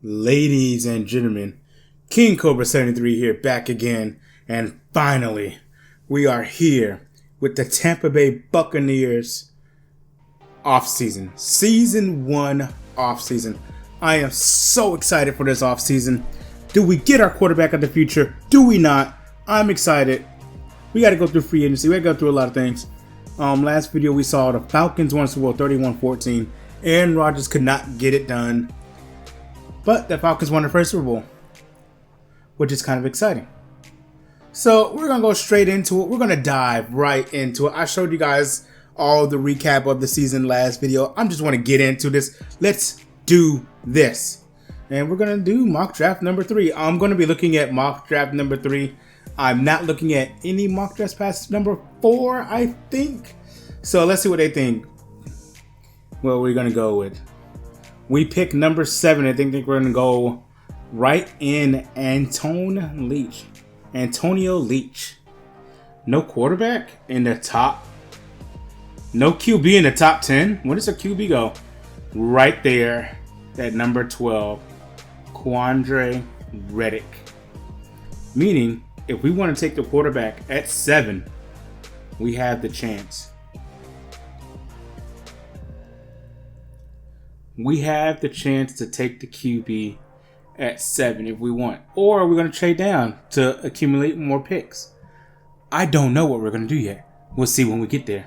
Ladies and gentlemen, King Cobra 73 here, back again, and finally, we are here with the Tampa Bay Buccaneers offseason. Season 1 offseason. I am so excited for this offseason. Do we get our quarterback of the future? Do we not? I'm excited. We got to go through free agency. We got to go through a lot of things. Last video we saw the Falcons won Super Bowl 31-14. Aaron Rodgers could not get it done. But the Falcons won their first Super Bowl, which is kind of exciting. So we're going to go straight into it. We're going to dive right into it. I showed you guys all the recap of the season last video. I just want to get into this. Let's do this. And we're going to do mock draft number 3. I'm going to be looking at mock draft number 3. I'm not looking at any mock drafts past number 4, I think. So let's see what they think. Well, we're going to go with. We pick number 7. I think we're going to go right in Antonio Leach. No quarterback in the top. No QB in the top 10. Where does a QB go? Right there at number 12. Quaterback. Meaning, if we want to take the quarterback at 7, we have the chance. We have the chance to take the QB at 7 if we want. Or we're going to trade down to accumulate more picks. I don't know what we're going to do yet. We'll see when we get there.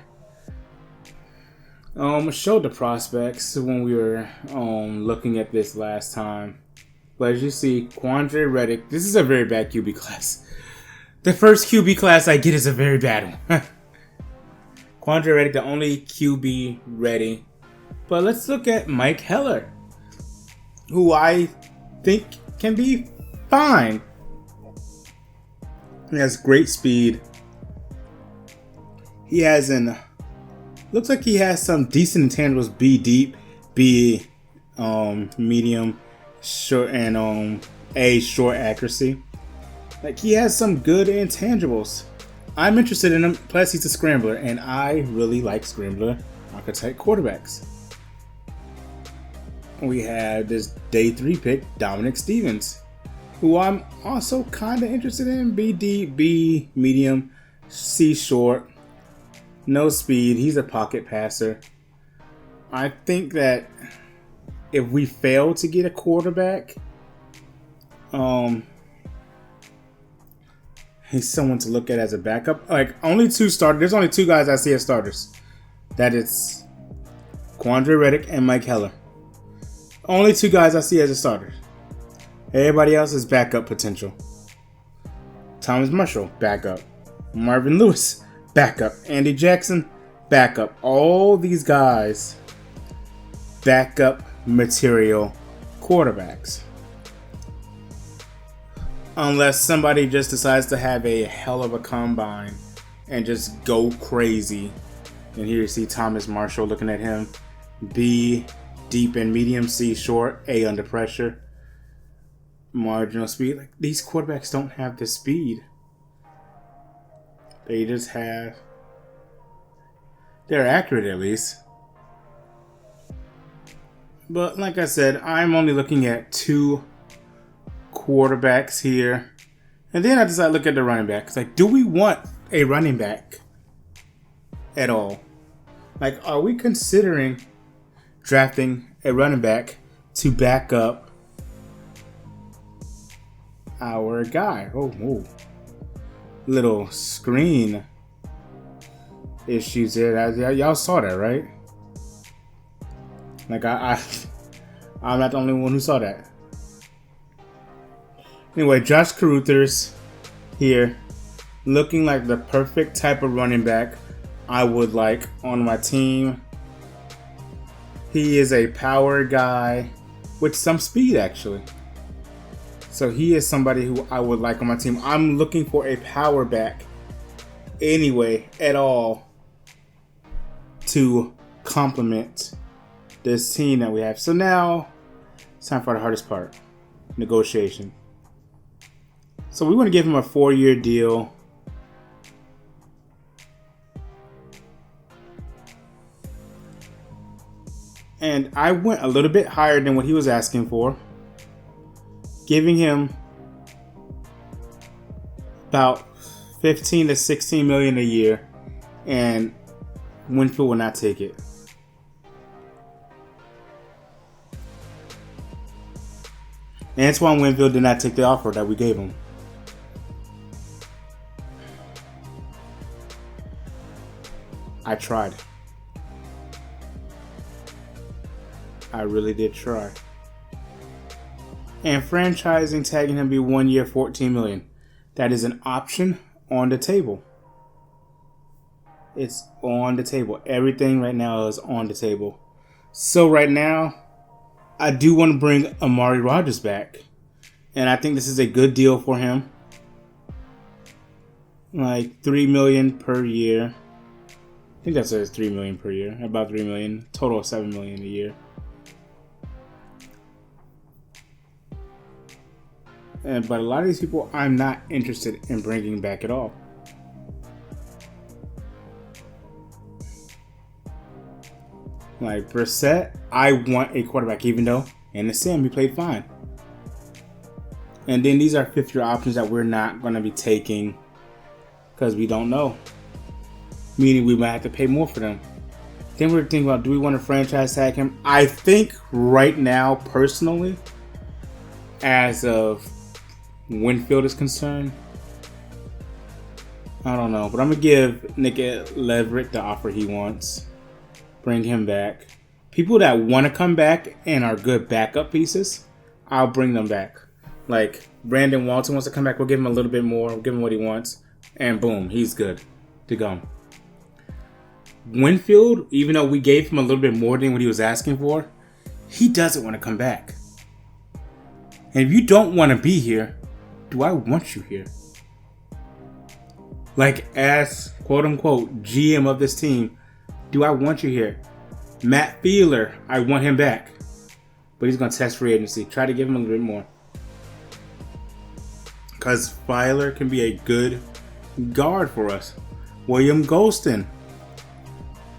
I showed the prospects when we were looking at this last time. But as you see, Quandre Reddick. This is a very bad QB class. The first QB class I get is a very bad one. Quandre Reddick, the only QB ready. But let's look at Mike Heller, who I think can be fine. He has great speed. He has looks like he has some decent intangibles. B deep, B medium, short, and A short accuracy. Like, he has some good intangibles. I'm interested in him. Plus, he's a scrambler, and I really like scrambler archetype quarterbacks. We have this day 3 pick, Dominic Stevens, who I'm also kind of interested in. B deep, B medium, C short, no speed. He's a pocket passer. I think that if we fail to get a quarterback, he's someone to look at as a backup. Like, only 2 starters. There's only 2 guys I see as starters. That is Quandre Reddick and Mike Heller. Only 2 guys I see as a starter. Everybody else is backup potential. Thomas Marshall, backup. Marvin Lewis, backup. Andy Jackson, backup. All these guys, backup material quarterbacks. Unless somebody just decides to have a hell of a combine and just go crazy. And here you see Thomas Marshall, looking at him. B deep and medium, C short, A under pressure. Marginal speed. Like, these quarterbacks don't have the speed. They just have... They're accurate at least. But like I said, I'm only looking at 2 quarterbacks here. And then I decide to look at the running back. It's like, do we want a running back at all? Like, are we considering drafting a running back to back up our guy? Oh. Little screen issues there. Y'all saw that, right? Like, I'm not the only one who saw that. Anyway, Josh Caruthers here, looking like the perfect type of running back I would like on my team. He is a power guy with some speed, actually. So he is somebody who I would like on my team. I'm looking for a power back anyway, at all, to complement this team that we have. So now it's time for the hardest part, negotiation. So we want to give him a 4-year deal. And I went a little bit higher than what he was asking for. giving him about 15 to 16 million a year, and Winfield will not take it. Antoine Winfield did not take the offer that we gave him. I tried. I really did try. And franchising tagging him be 1 year, 14 million. That is an option on the table. It's on the table. Everything right now is on the table. So right now, I do want to bring Amari Rodgers back. And I think this is a good deal for him. Like $3 million per year. I think that says $3 million per year. About $3 million. Total of $7 million a year. But a lot of these people I'm not interested in bringing back at all. Like Brissett, I want a quarterback, even though in the sim he played fine. And then these are fifth-year options that we're not going to be taking because we don't know. Meaning we might have to pay more for them. Then we're thinking about, do we want to franchise tag him? I think right now, personally, as of Winfield is concerned, I don't know. But I'm going to give Nick Leverett the offer he wants. Bring him back. People that want to come back and are good backup pieces, I'll bring them back. Like Brandon Walton wants to come back, we'll give him a little bit more, we'll give him what he wants, and boom, he's good to go. Winfield, even though we gave him a little bit more than what he was asking for, he doesn't want to come back. And if you don't want to be here, do I want you here? Like, as quote-unquote GM of this team, do I want you here? Matt Fiedler, I want him back. But he's going to test free agency. Try to give him a little bit more. Because Fiedler can be a good guard for us. William Golston.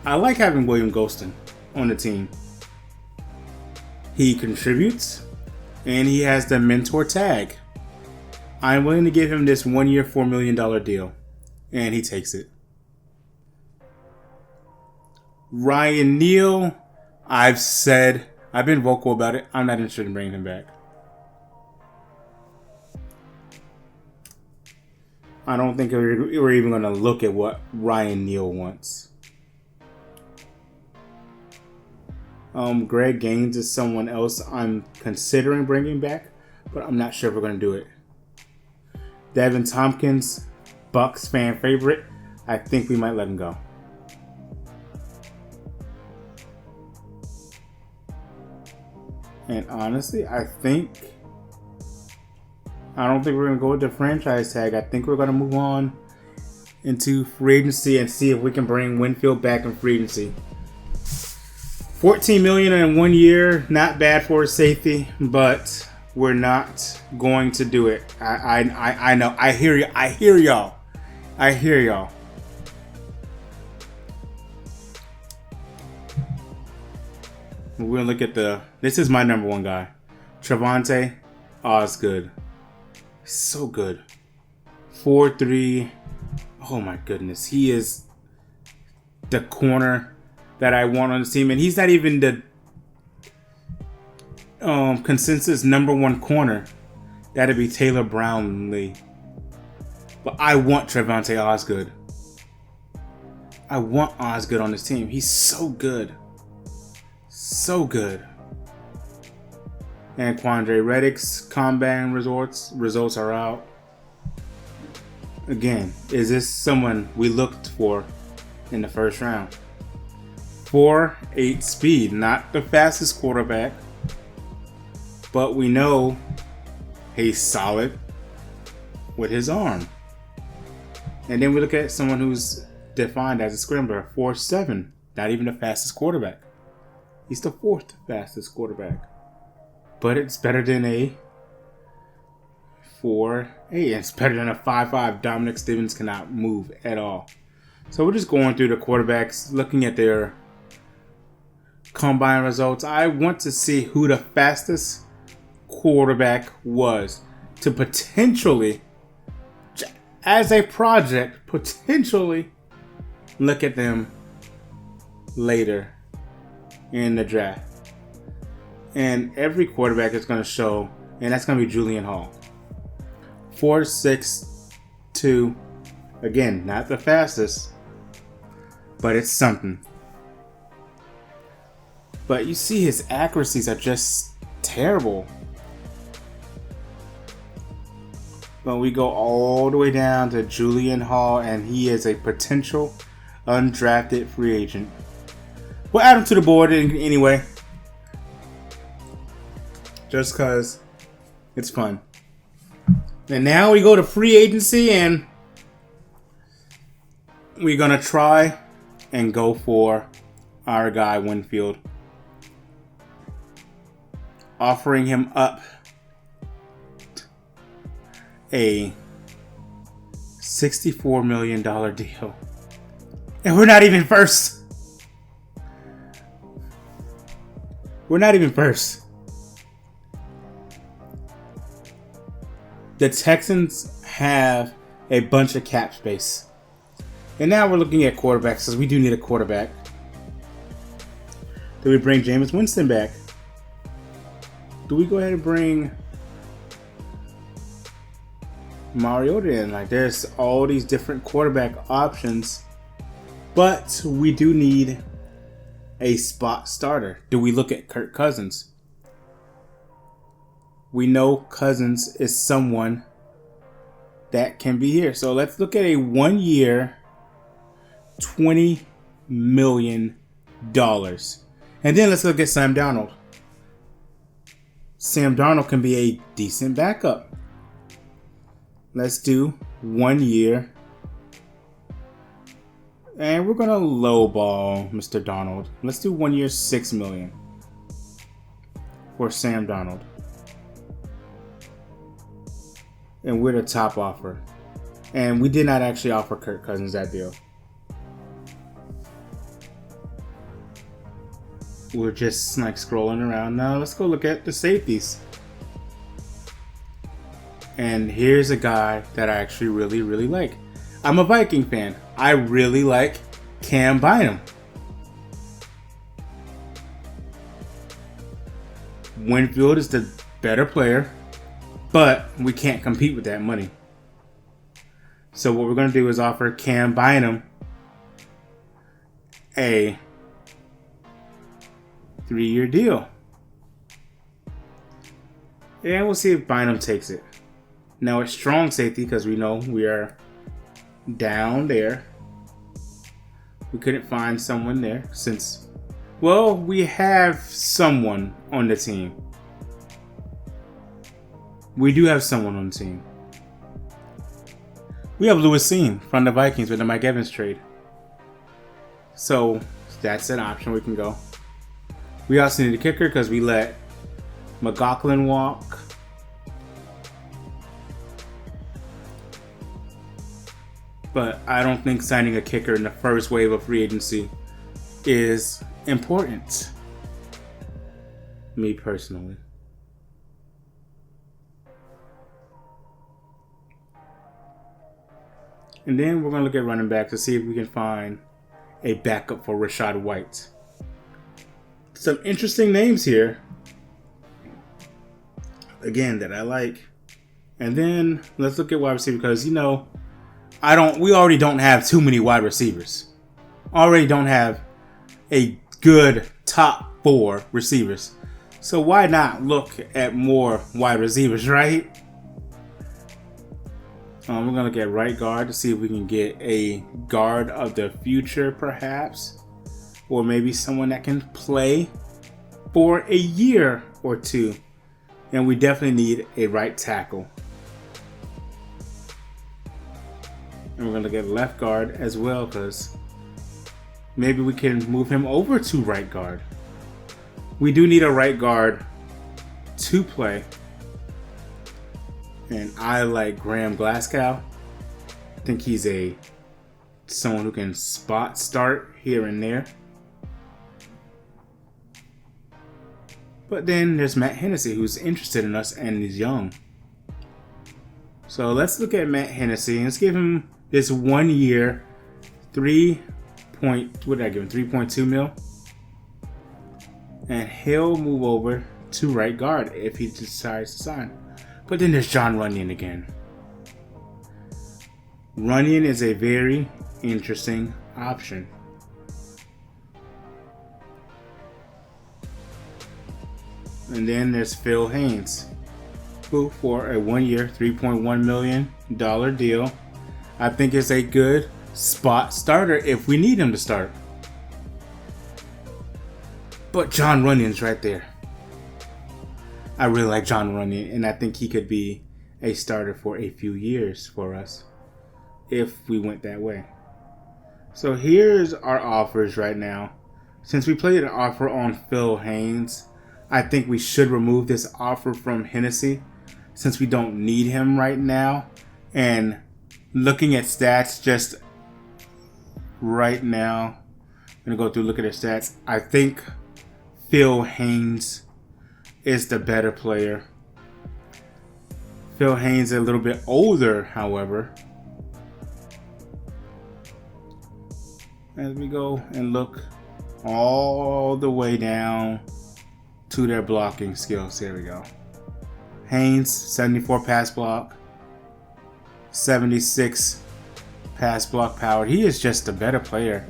I like having William Golston on the team. He contributes. And he has the mentor tag. I'm willing to give him this 1 year, $4 million deal. And he takes it. Ryan Neal, I've been vocal about it. I'm not interested in bringing him back. I don't think we're even going to look at what Ryan Neal wants. Greg Gaines is someone else I'm considering bringing back, but I'm not sure if we're going to do it. Devin Tompkins, Bucs fan favorite. I think we might let him go. And honestly, I don't think we're going to go with the franchise tag. I think we're going to move on into free agency and see if we can bring Winfield back in free agency. $14 million in 1 year, not bad for a safety, but we're not going to do it. I know. I hear y'all. We're going to look at this is my number one guy. Trevante Osgood. So good. 4'3". Oh my goodness. He is the corner that I want on the team. And he's not even the consensus number one corner. That'd be Taylor Brownlee. But I want Trevante Osgood. I want Osgood on this team. He's so good. So good. And Quandre Reddick's combine results are out. Again, is this someone we looked for in the first round? 4.8 speed, not the fastest quarterback, but we know he's solid with his arm. And then we look at someone who's defined as a scrambler, 4.7, not even the fastest quarterback. He's the fourth fastest quarterback. But it's better than a 4.8. It's better than a 5.5. Dominic Stevens cannot move at all. So we're just going through the quarterbacks, looking at their combine results. I want to see who the fastest quarterback was to potentially, as a project, potentially look at them later in the draft. And every quarterback is going to show, and that's going to be Julian Hall. 4.62. Again, not the fastest, but it's something. But you see his accuracies are just terrible. But we go all the way down to Julian Hall, and he is a potential undrafted free agent. We'll add him to the board anyway. Just because it's fun. And now we go to free agency, and we're going to try and go for our guy Winfield. Offering him up a $64 million deal. And we're not even first. We're not even first. The Texans have a bunch of cap space. And now we're looking at quarterbacks because we do need a quarterback. Do we bring Jameis Winston back? Do we go ahead and bring Mariota in? Like, there's all these different quarterback options. But we do need a spot starter. Do we look at Kirk Cousins? We know Cousins is someone that can be here. So let's look at a 1 year, $20 million. And then let's look at Sam Darnold. Sam Darnold can be a decent backup. Let's do 1 year. And we're going to lowball Mr. Darnold. Let's do 1 year, $6 million for Sam Darnold. And we're the top offer. And we did not actually offer Kirk Cousins that deal. We're just like scrolling around. Now let's go look at the safeties. And here's a guy that I actually really, really like. I'm a Viking fan. I really like Cam Bynum. Winfield is the better player, but we can't compete with that money. So what we're going to do is offer Cam Bynum a 3-year deal. And we'll see if Bynum takes it. Now it's strong safety because we know we are down there. We couldn't find someone there since, well, we have someone on the team. We do have someone on the team. We have Lewis Seen from the Vikings with the Mike Evans trade. So that's an option we can go. We also need a kicker because we let McLaughlin walk. But I don't think signing a kicker in the first wave of free agency is important. Me personally. And then we're going to look at running back to see if we can find a backup for Rachaad White. Some interesting names here. Again, that I like. And then let's look at wide receiver because, you know, we already don't have too many wide receivers. Already don't have a good top 4 receivers. So why not look at more wide receivers, right? We're going to look at right guard to see if we can get a guard of the future, perhaps. Or maybe someone that can play for a year or two. And we definitely need a right tackle. And we're going to get left guard as well because maybe we can move him over to right guard. We do need a right guard to play. And I like Graham Glasgow. I think he's someone who can spot start here and there. But then there's Matt Hennessy, who's interested in us and is young. So let's look at Matt Hennessy and let's give him this 1 year, 3.2 mil. And he'll move over to right guard if he decides to sign. But then there's Jon Runyan again. Runyan is a very interesting option. And then there's Phil Haynes, who for a 1 year, $3.1 million deal, I think is a good spot starter if we need him to start. But Jon Runyan's right there. I really like Jon Runyan, and I think he could be a starter for a few years for us if we went that way. So here's our offers right now. Since we played an offer on Phil Haynes, I think we should remove this offer from Hennessy since we don't need him right now. And looking at stats just right now, I'm going to go through look at his stats. I think Phil Haynes is the better player. Phil Haynes is a little bit older, however. As we go and look all the way down to their blocking skills. Here we go. Haynes, 74 pass block, 76 pass block power. He is just a better player.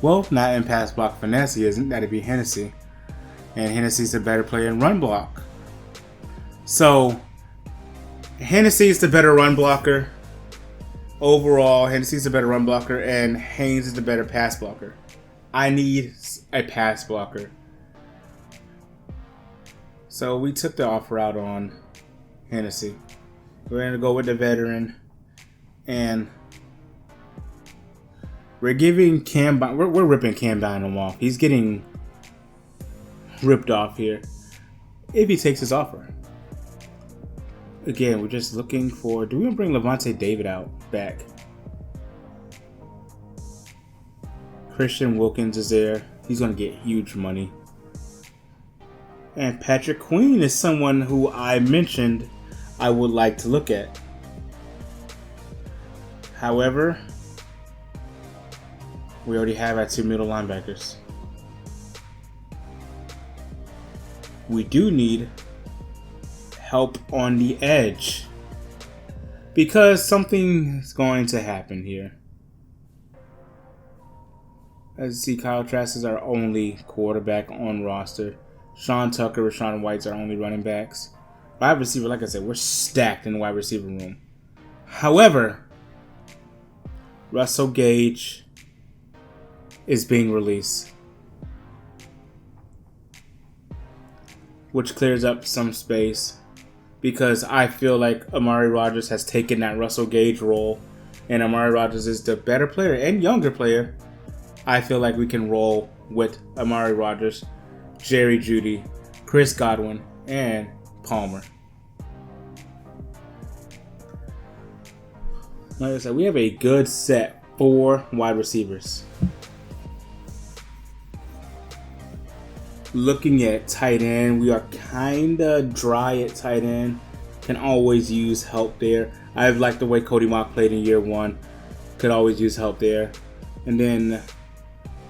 Well, not in pass block finesse, he isn't. That'd be Hennessy. And Hennessy's a better player in run block. So, Hennessy's the better run blocker. Overall, Hennessy's the better run blocker, and Haynes is the better pass blocker. I need a pass blocker. So we took the offer out on Hennessy. We're going to go with the veteran. And we're giving we're ripping Cam Bynum off. He's getting ripped off here if he takes his offer. Again, we're just looking for, do we want to bring Levante David back? Christian Wilkins is there. He's going to get huge money. And Patrick Queen is someone who I mentioned I would like to look at. However, we already have our 2 middle linebackers. We do need help on the edge because something is going to happen here. As you see, Kyle Trask is our only quarterback on roster. Sean Tucker, Rashawn White's our only running backs. Wide receiver, like I said, we're stacked in the wide receiver room. However, Russell Gage is being released, which clears up some space because I feel like Amari Rodgers has taken that Russell Gage role, and Amari Rodgers is the better player and younger player. I feel like we can roll with Amari Rodgers, Jerry Jeudy, Chris Godwin, and Palmer. Like I said, we have a good set for wide receivers. Looking at tight end, we are kind of dry at tight end. Can always use help there. I like the way Cody Mock played in year one. Could always use help there. And then,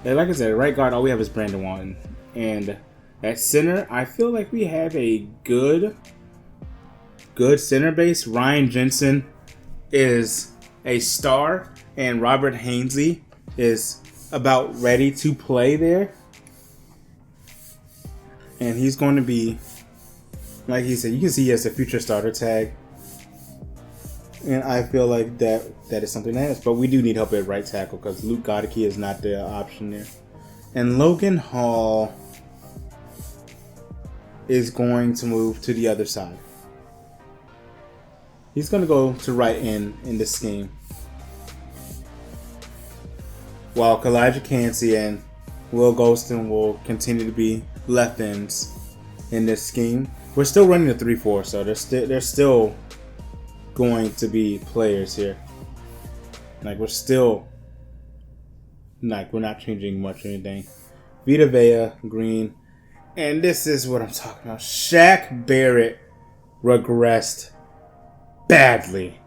like I said, at right guard, all we have is Brandon Walton. And at center, I feel like we have a good center base. Ryan Jensen is a star, and Robert Hainsey is about ready to play there. And he's going to be, like he said, you can see he has a future starter tag. And I feel like that is something that is. But we do need help at right tackle because Luke Godeke is not the option there. And Logan Hall is going to move to the other side. He's going to go to right end in this scheme. While Kalijah Cansey and Will Golston will continue to be left ends in this scheme. We're still running the 3-4, so there's still going to be players here. Like we're not changing much or anything. Vita Vea, Green, And this is what I'm talking about. Shaq Barrett regressed badly.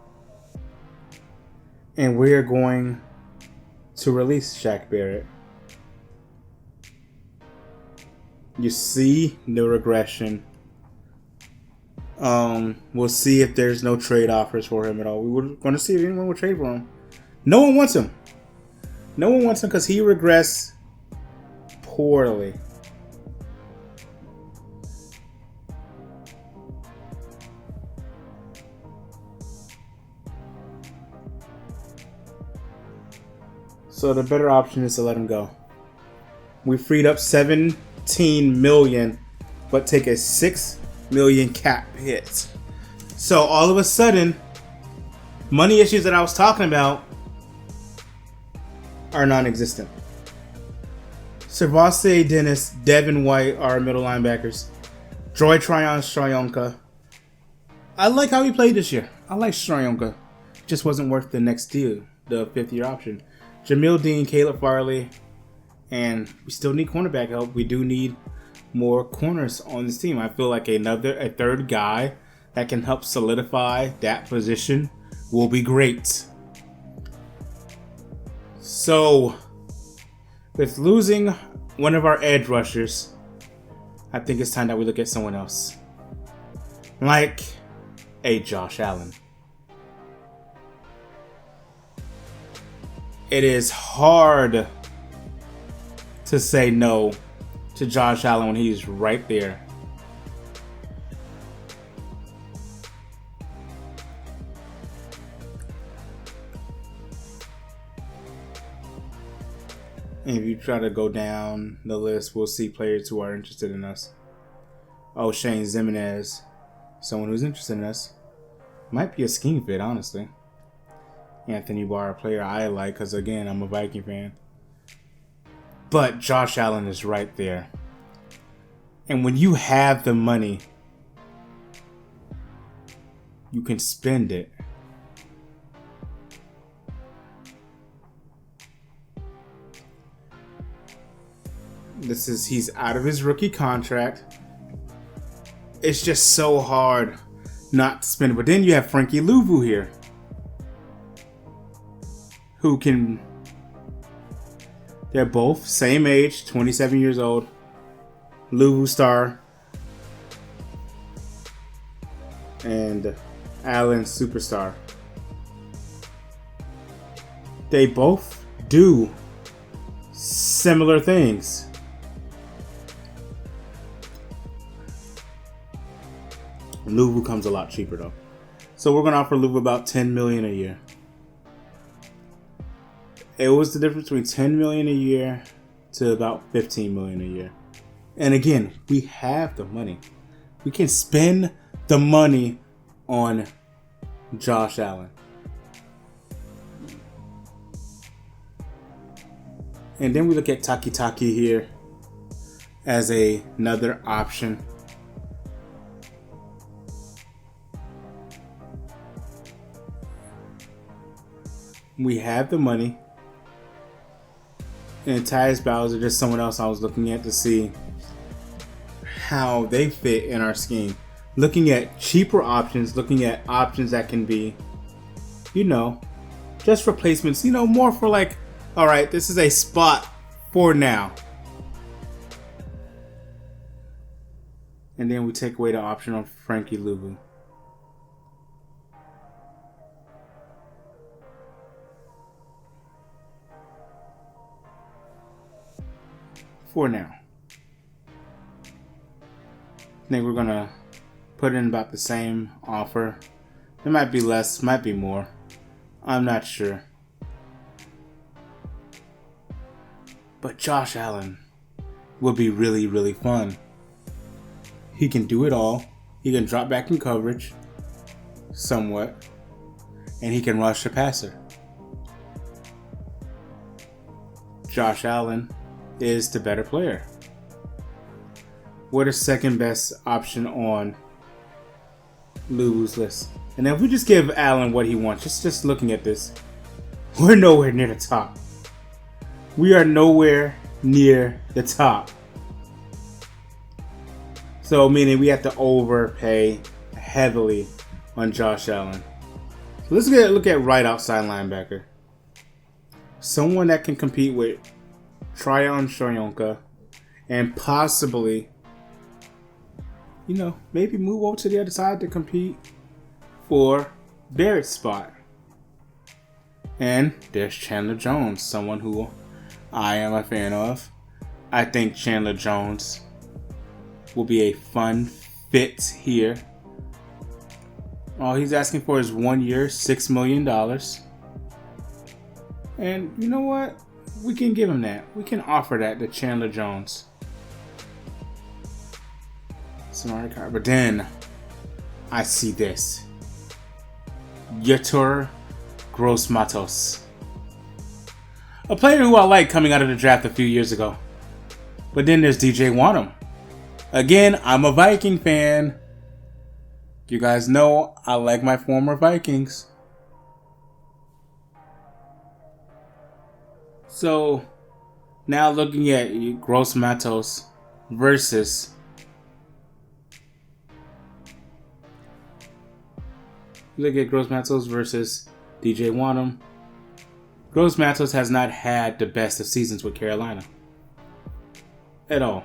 And we're going to release Shaq Barrett. You see no regression. We'll see if there's no trade offers for him at all. We were going to see if anyone would trade for him. No one wants him. No one wants him because he regressed poorly. So the better option is to let him go. We freed up $17 million, but take a $6 million cap hit. So all of a sudden, money issues that I was talking about are non-existent. Servasse Dennis, Devin White are our middle linebackers. Troy Strionka. I like how he played this year. I like Strionka. Just wasn't worth the next deal, the 5th-year option. Jamil Dean, Caleb Farley, and we still need cornerback help. We do need more corners on this team. I feel like a third guy that can help solidify that position will be great. So, with losing one of our edge rushers, I think it's time that we look at someone else. Like a Josh Allen. It is hard to say no to Josh Allen when he's right there. And if you try to go down the list, we'll see players who are interested in us. Oh, Shane Zimenez, someone who's interested in us. Might be a scheme fit, honestly. Anthony Barr, a player I like because, again, I'm a Viking fan. But Josh Allen is right there. And when you have the money, you can spend it. He's out of his rookie contract. It's just so hard not to spend it. But then you have Frankie Louvu here, who can, they're both same age, 27 years old. Louvu star and Allen superstar. They both do similar things. Louvu comes a lot cheaper though. So we're going to offer Louvu about $10 million a year. It was the difference between $10 million a year to about $15 million a year. And again, we have the money. We can spend the money on Josh Allen. And then we look at Taki here as another option. We have the money. And Tyus Bowser, just someone else I was looking at to see how they fit in our scheme. Looking at cheaper options, looking at options that can be, just replacements, more for like, all right, this is a spot for now. And then we take away the option on Frankie Louvu. For now. I think we're going to put in about the same offer. It might be less, might be more. I'm not sure. But Josh Allen will be really, really fun. He can do it all. He can drop back in coverage somewhat. And he can rush the passer. Josh Allen is the better player. What is second best option on Louvu's list? And then if we just give Allen what he wants, just looking at this, we're nowhere near the top. We are nowhere near the top. So meaning we have to overpay heavily on Josh Allen. So let's look at right outside linebacker. Someone that can compete with Tryon Shoyinka and possibly, maybe move over to the other side to compete for Barrett's spot. And there's Chandler Jones, someone who I am a fan of. I think Chandler Jones will be a fun fit here. All he's asking for is 1 year, $6 million. And you know what? We can give him that. We can offer that to Chandler Jones. Smart card. But then I see this. Yetur Gross-Matos. A player who I like coming out of the draft a few years ago. But then there's DJ Wonnum. Again, I'm a Viking fan. You guys know I like my former Vikings. So, now looking at Gross-Matos versus Gross-Matos versus DJ Wonnum. Gross-Matos has not had the best of seasons with Carolina. At all.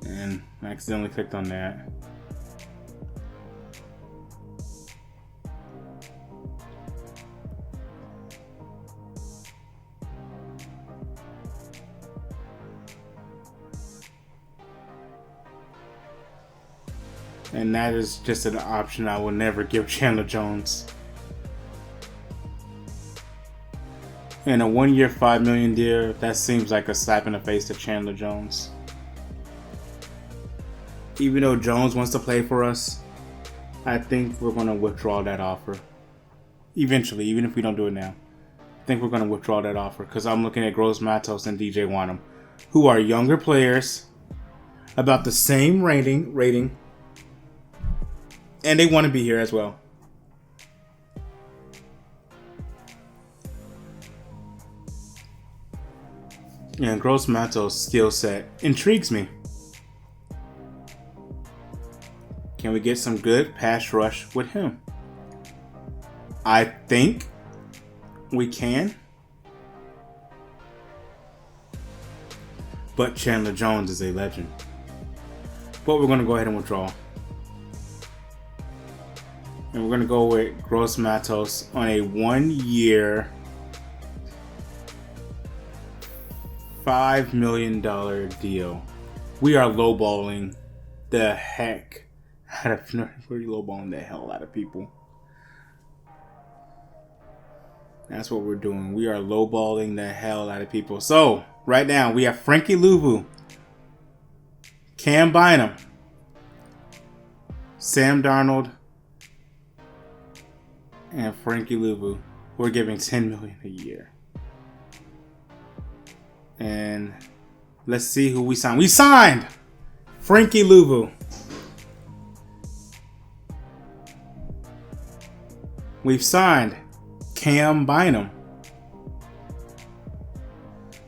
And I accidentally clicked on that. And that is just an option I will never give Chandler Jones. And a 1 year, $5 million deal, that seems like a slap in the face to Chandler Jones. Even though Jones wants to play for us, I think we're going to withdraw that offer. Eventually, even if we don't do it now. I think we're going to withdraw that offer because I'm looking at Gross-Matos and DJ Wonnum, who are younger players, about the same rating, and they want to be here as well. And Gross-Matos' skill set intrigues me. Can we get some good pass rush with him? I think we can. But Chandler Jones is a legend. But we're going to go ahead and withdraw. And we're going to go with Gross-Matos on a 1 year, $5 million deal. We are lowballing the heck out of, we're lowballing the hell out of people. That's what we're doing. We are lowballing the hell out of people. So, right now, we have Frankie Louvu, Cam Bynum, Sam Darnold, and Frankie Louvu. We're giving $10 million a year. And let's see who we signed. We signed Frankie Louvu. We've signed Cam Bynum.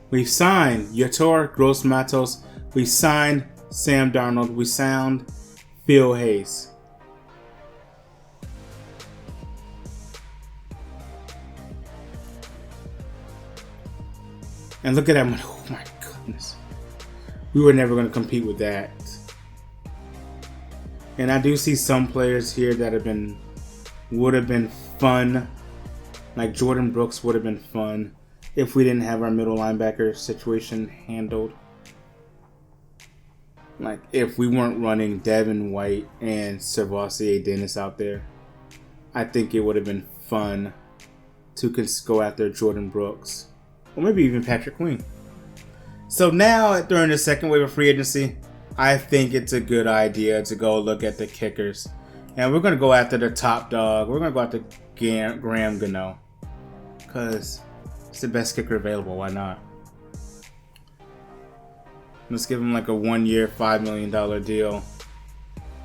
We've signed Yetur Gross-Matos. We signed Sam Darnold. We signed Phil Hayes. And look at that. Oh my goodness. We were never going to compete with that. And I do see some players here that would have been fun. Like Jordan Brooks would have been fun if we didn't have our middle linebacker situation handled. Like if we weren't running Devin White and Servassier Dennis out there. I think it would have been fun to go after Jordan Brooks. Or maybe even Patrick Queen. So now, during the second wave of free agency, I think it's a good idea to go look at the kickers. And we're going to go after the top dog. We're going to go after Graham Gano. Because it's the best kicker available. Why not? Let's give him like a 1 year, $5 million deal.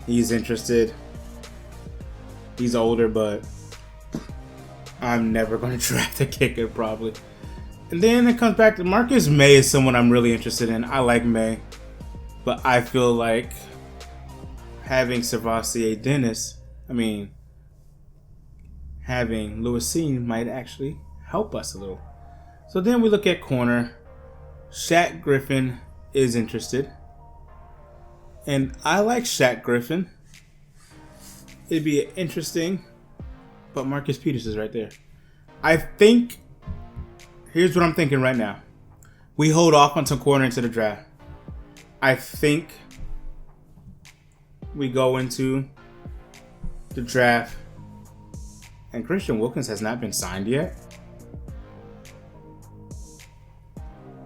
He's interested. He's older, but I'm never going to draft a kicker probably. And then it comes back to Marcus May is someone I'm really interested in. I like May. But I feel like having Savasier Dennis, having Lewis Seen might actually help us a little. So then we look at corner. Shaq Griffin is interested. And I like Shaq Griffin. It'd be interesting. But Marcus Peters is right there. I think, here's what I'm thinking right now. We hold off on some corner into the draft. I think we go into the draft and Christian Wilkins has not been signed yet.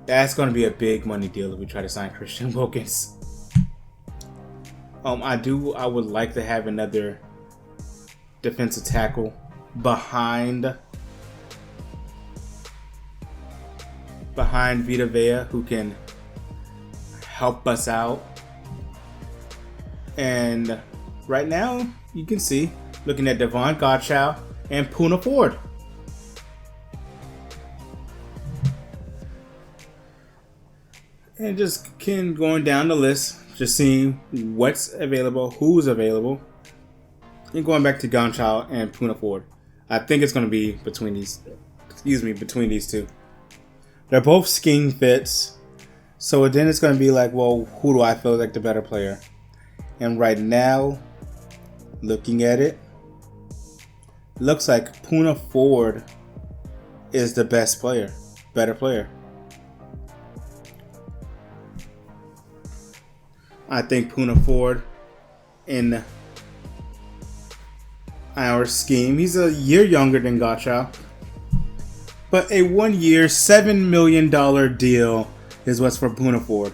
That's going to be a big money deal if we try to sign Christian Wilkins. I would like to have another defensive tackle behind Vita Vea who can help us out. And right now, you can see, looking at Devon Gottschall and Poona Ford. And just going down the list, just seeing what's available, who's available. And going back to Gottschall and Poona Ford. I think it's going to be between these two. They're both scheme fits. So then it's going to be like, well, who do I feel like the better player? And right now, looking at it, looks like Poona Ford is the better player. I think Poona Ford in our scheme, he's a year younger than Gottschall, but a 1 year, $7 million deal is what's for Poona Ford.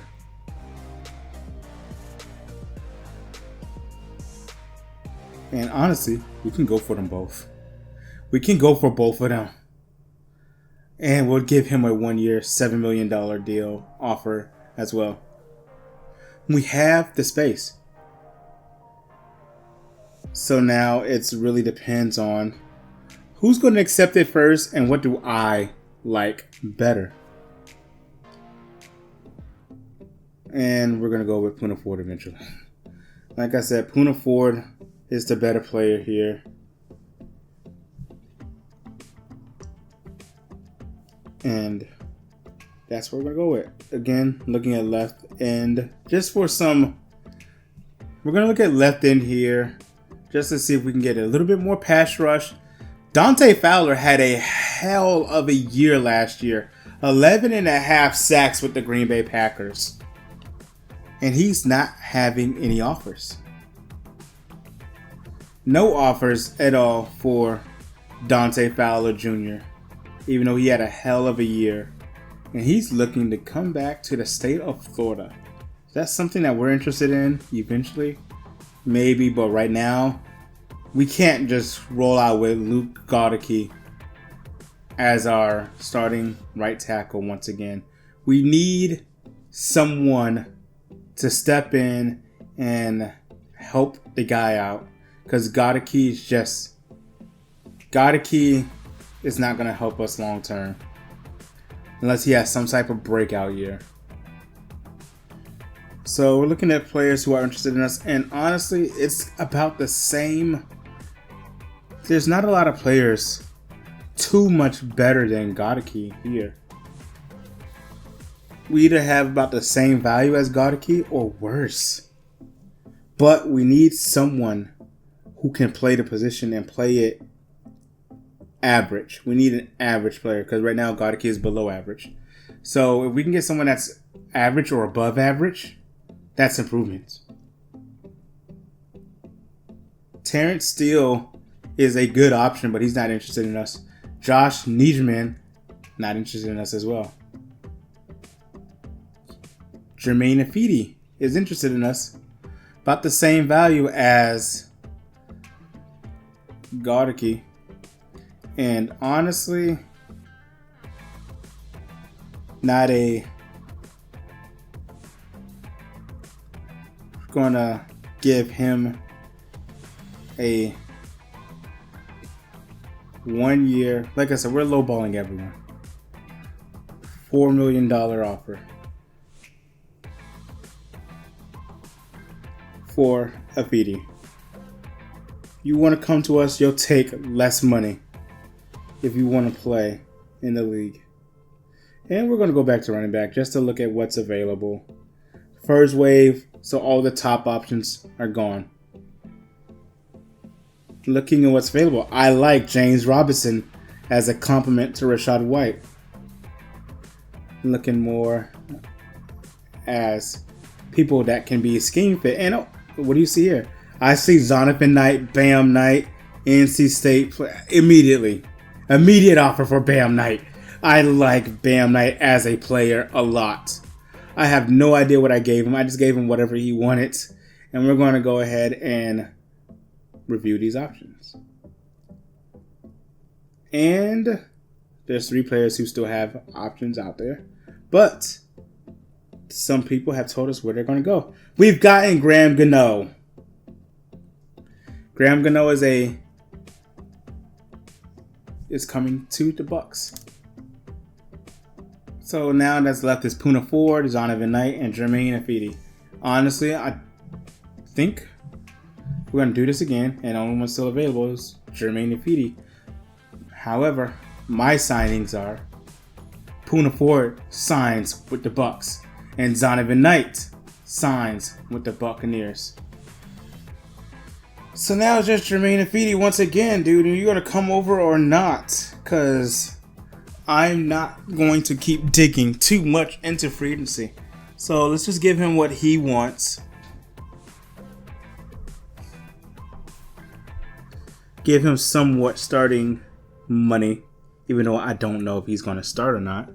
And honestly, we can go for them both. We can go for both of them. And we'll give him a 1 year, $7 million deal offer as well. We have the space. So now it really depends on who's going to accept it first and what do I like better. And we're going to go with Poona Ford eventually. Like I said, Poona Ford is the better player here. And that's what we're going to go with. Again, looking at left end. Just for some... We're going to look at left end here. Just to see if we can get a little bit more pass rush. Dante Fowler had a hell of a year last year. 11.5 sacks with the Green Bay Packers. And he's not having any offers. No offers at all for Dante Fowler Jr. Even though he had a hell of a year. And he's looking to come back to the state of Florida. That's something that we're interested in eventually. Maybe, but right now, we can't just roll out with Luke Goedeke as our starting right tackle once again. We need someone to step in and help the guy out. Because Goedeke is not going to help us long term. Unless he has some type of breakout year. So we're looking at players who are interested in us. And honestly, it's about the same. There's not a lot of players too much better than Goedeke here. We either have about the same value as Goedeke or worse. But we need someone who can play the position and play it average. We need an average player because right now Goedeke is below average. So if we can get someone that's average or above average, that's improvements. Terrence Steele is a good option, but he's not interested in us. Josh Nijman, not interested in us as well. Jermaine Ifedi is interested in us. About the same value as Goedeke. And honestly, not a... Gonna give him a 1 year. Like I said, we're lowballing everyone. $4 million offer for Afidi. You want to come to us, you'll take less money if you want to play in the league. And we're going to go back to running back just to look at what's available. First wave, so all the top options are gone. Looking at what's available, I like James Robinson as a complement to Rachaad White. Looking more as people that can be scheme fit. And what do you see here? I see Zonovan Knight, Bam Knight, NC State immediately. Immediate offer for Bam Knight. I like Bam Knight as a player a lot. I have no idea what I gave him. I just gave him whatever he wanted. And we're going to go ahead and review these options. And there's 3 players who still have options out there. But some people have told us where they're going to go. We've gotten Graham Gano. Graham Gano is coming to the Bucs. So now that's left is Poona Ford, Zonovan Knight, and Jermaine Afidi. Honestly, I think we're going to do this again, and the only one still available is Jermaine Afidi. However, my signings are Poona Ford signs with the Bucs, and Zonovan Knight signs with the Buccaneers. So now it's just Jermaine Afidi once again, dude. Are you going to come over or not? Because I'm not going to keep digging too much into free agency. So let's just give him what he wants. Give him somewhat starting money, even though I don't know if he's going to start or not.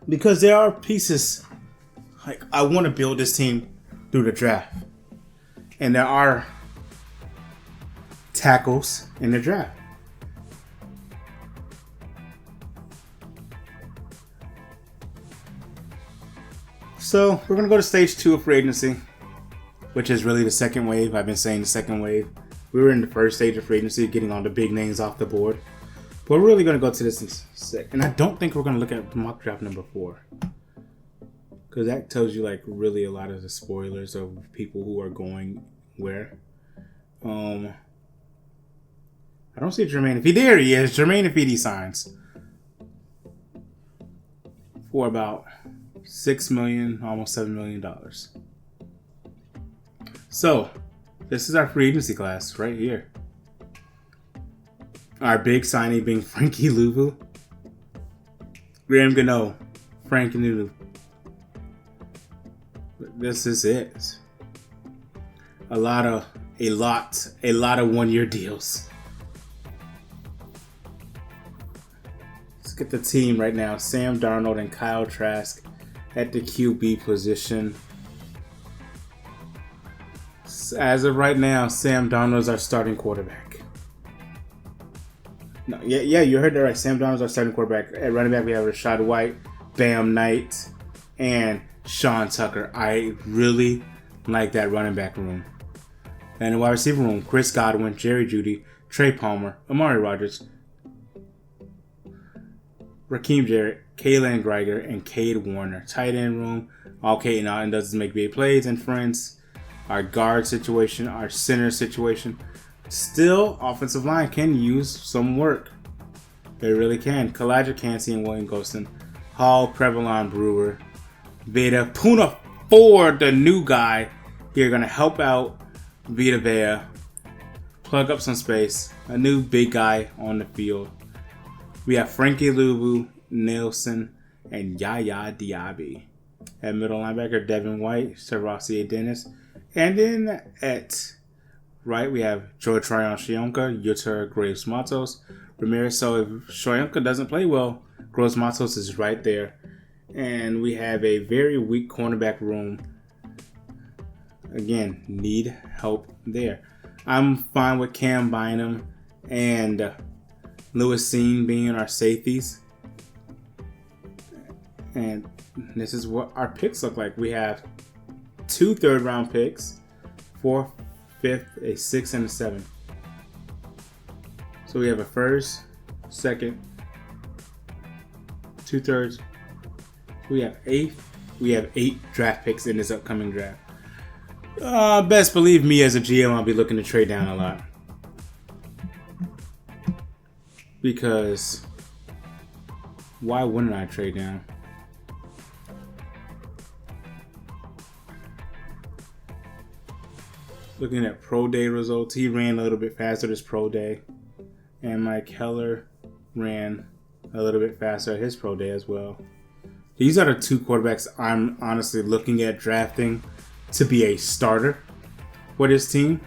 Because there are pieces, like I want to build this team through the draft. And there are tackles in the draft. So we're going to go to stage 2 of free agency, which is really the second wave. I've been saying the second wave. We were in the first stage of free agency, getting all the big names off the board. But we're really going to go to this in sec. And I don't think we're going to look at mock draft number 4. Because that tells you like really a lot of the spoilers of people who are going where. I don't see Jermaine Afidi. There he is. Jermaine Afidi signs for about $6 million, almost $7 million. So, this is our free agency class right here. Our big signing being Frankie Louvu, Graham Gano, Frankie Louvu. This is it. A lot of 1-year deals. Let's get the team right now. Sam Darnold and Kyle Trask at the QB position. As of right now, Sam Darnold is our starting quarterback. No, yeah, you heard that right. Sam Darnold is our starting quarterback. At running back, we have Rachaad White, Bam Knight, and Sean Tucker. I really like that running back room. And the wide receiver room, Chris Godwin, Jerry Jeudy, Trey Palmer, Amari Rodgers, Raheem Jarrett, Kalen Geiger, and Cade Warner. Tight end room, all Caden Allen does is make big plays and friends. Our guard situation, our center situation. Still, offensive line can use some work. They really can. Kalijah Cansey and William Golston. Hall, Prevalon, Brewer, Vita, Poona Ford, the new guy here, going to help out Vita Vea. Plug up some space. A new big guy on the field. We have Frankie Louvu, Nelson, and Yaya Diaby. At middle linebacker, Devin White, Servassier Dennis. And then at right, we have Joe Tryon-Shoyinka, Yuta Graves-Matos, Ramirez. So if Shoyinka doesn't play well, Graves-Matos is right there. And we have a very weak cornerback room. Again, need help there. I'm fine with Cam Bynum and Lewis Seen being our safeties. And this is what our picks look like. We have 2 third-round picks, 4th, 5th, a 6th, and a 7th. So we have a 1st, 2nd, 2/3. We have 8. We have 8 draft picks in this upcoming draft. Best believe me, as a GM, I'll be looking to trade down a lot. Because why wouldn't I trade down? Looking at pro day results, he ran a little bit faster this pro day. And Mike Heller ran a little bit faster at his pro day as well. These are the 2 quarterbacks I'm honestly looking at drafting to be a starter for this team.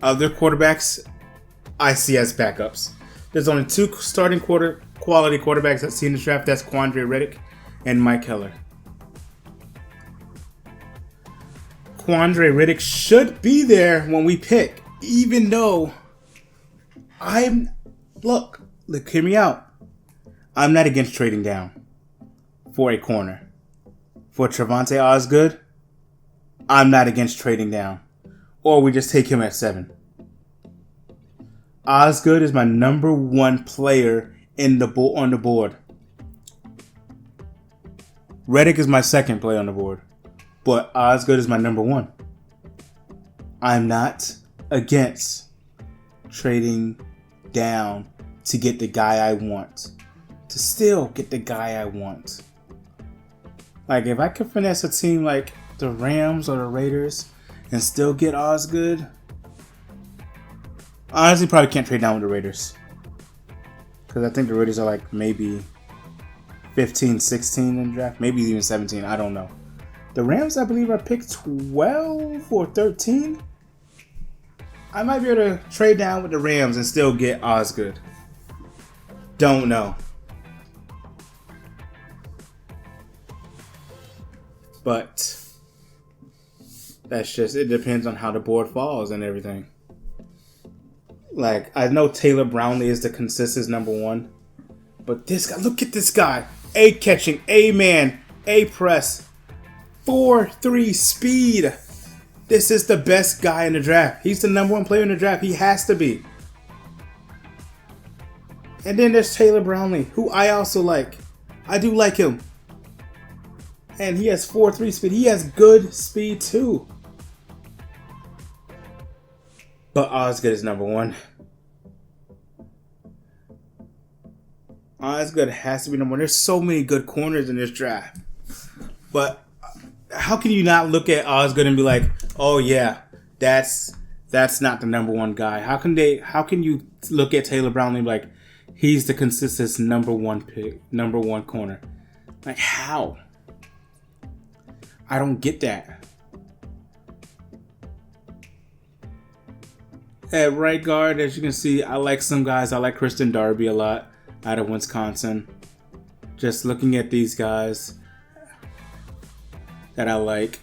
Other quarterbacks I see as backups. There's only 2 starting quality quarterbacks I see in the draft. That's Quandre Riddick and Mike Heller. Quandre Riddick should be there when we pick, even though look, hear me out. I'm not against trading down for a corner. For Trevante Osgood, I'm not against trading down. Or we just take him at 7. Osgood is my number 1 player on the board. Riddick is my 2nd player on the board. But Osgood is my number 1. I'm not against trading down to get the guy I want. To still get the guy I want. Like, if I could finesse a team like the Rams or the Raiders and still get Osgood, honestly, probably can't trade down with the Raiders. Because I think the Raiders are like maybe 15, 16 in the draft. Maybe even 17. I don't know. The Rams, I believe, are picked 12 or 13. I might be able to trade down with the Rams and still get Osgood. Don't know. But that's just, it depends on how the board falls and everything. Like, I know Taylor Brownlee is the consensus number 1. But this guy, look at this guy. A catching, A man, A press, 4.3 speed. This is the best guy in the draft. He's the number 1 player in the draft. He has to be. And then there's Taylor Brownlee, who I also like. I do like him. And he has 4.3 speed. He has good speed too. But Osgood is number 1. Osgood has to be number 1. There's so many good corners in this draft. But how can you not look at Osgood and be like, oh yeah, that's not the number 1 guy? How can you look at Taylor Brownlee and be like, he's the consistent number 1 pick, number 1 corner? Like, how? I don't get that. At right guard, as you can see, I like some guys. I like Kristen Darby a lot out of Wisconsin. Just looking at these guys that I like.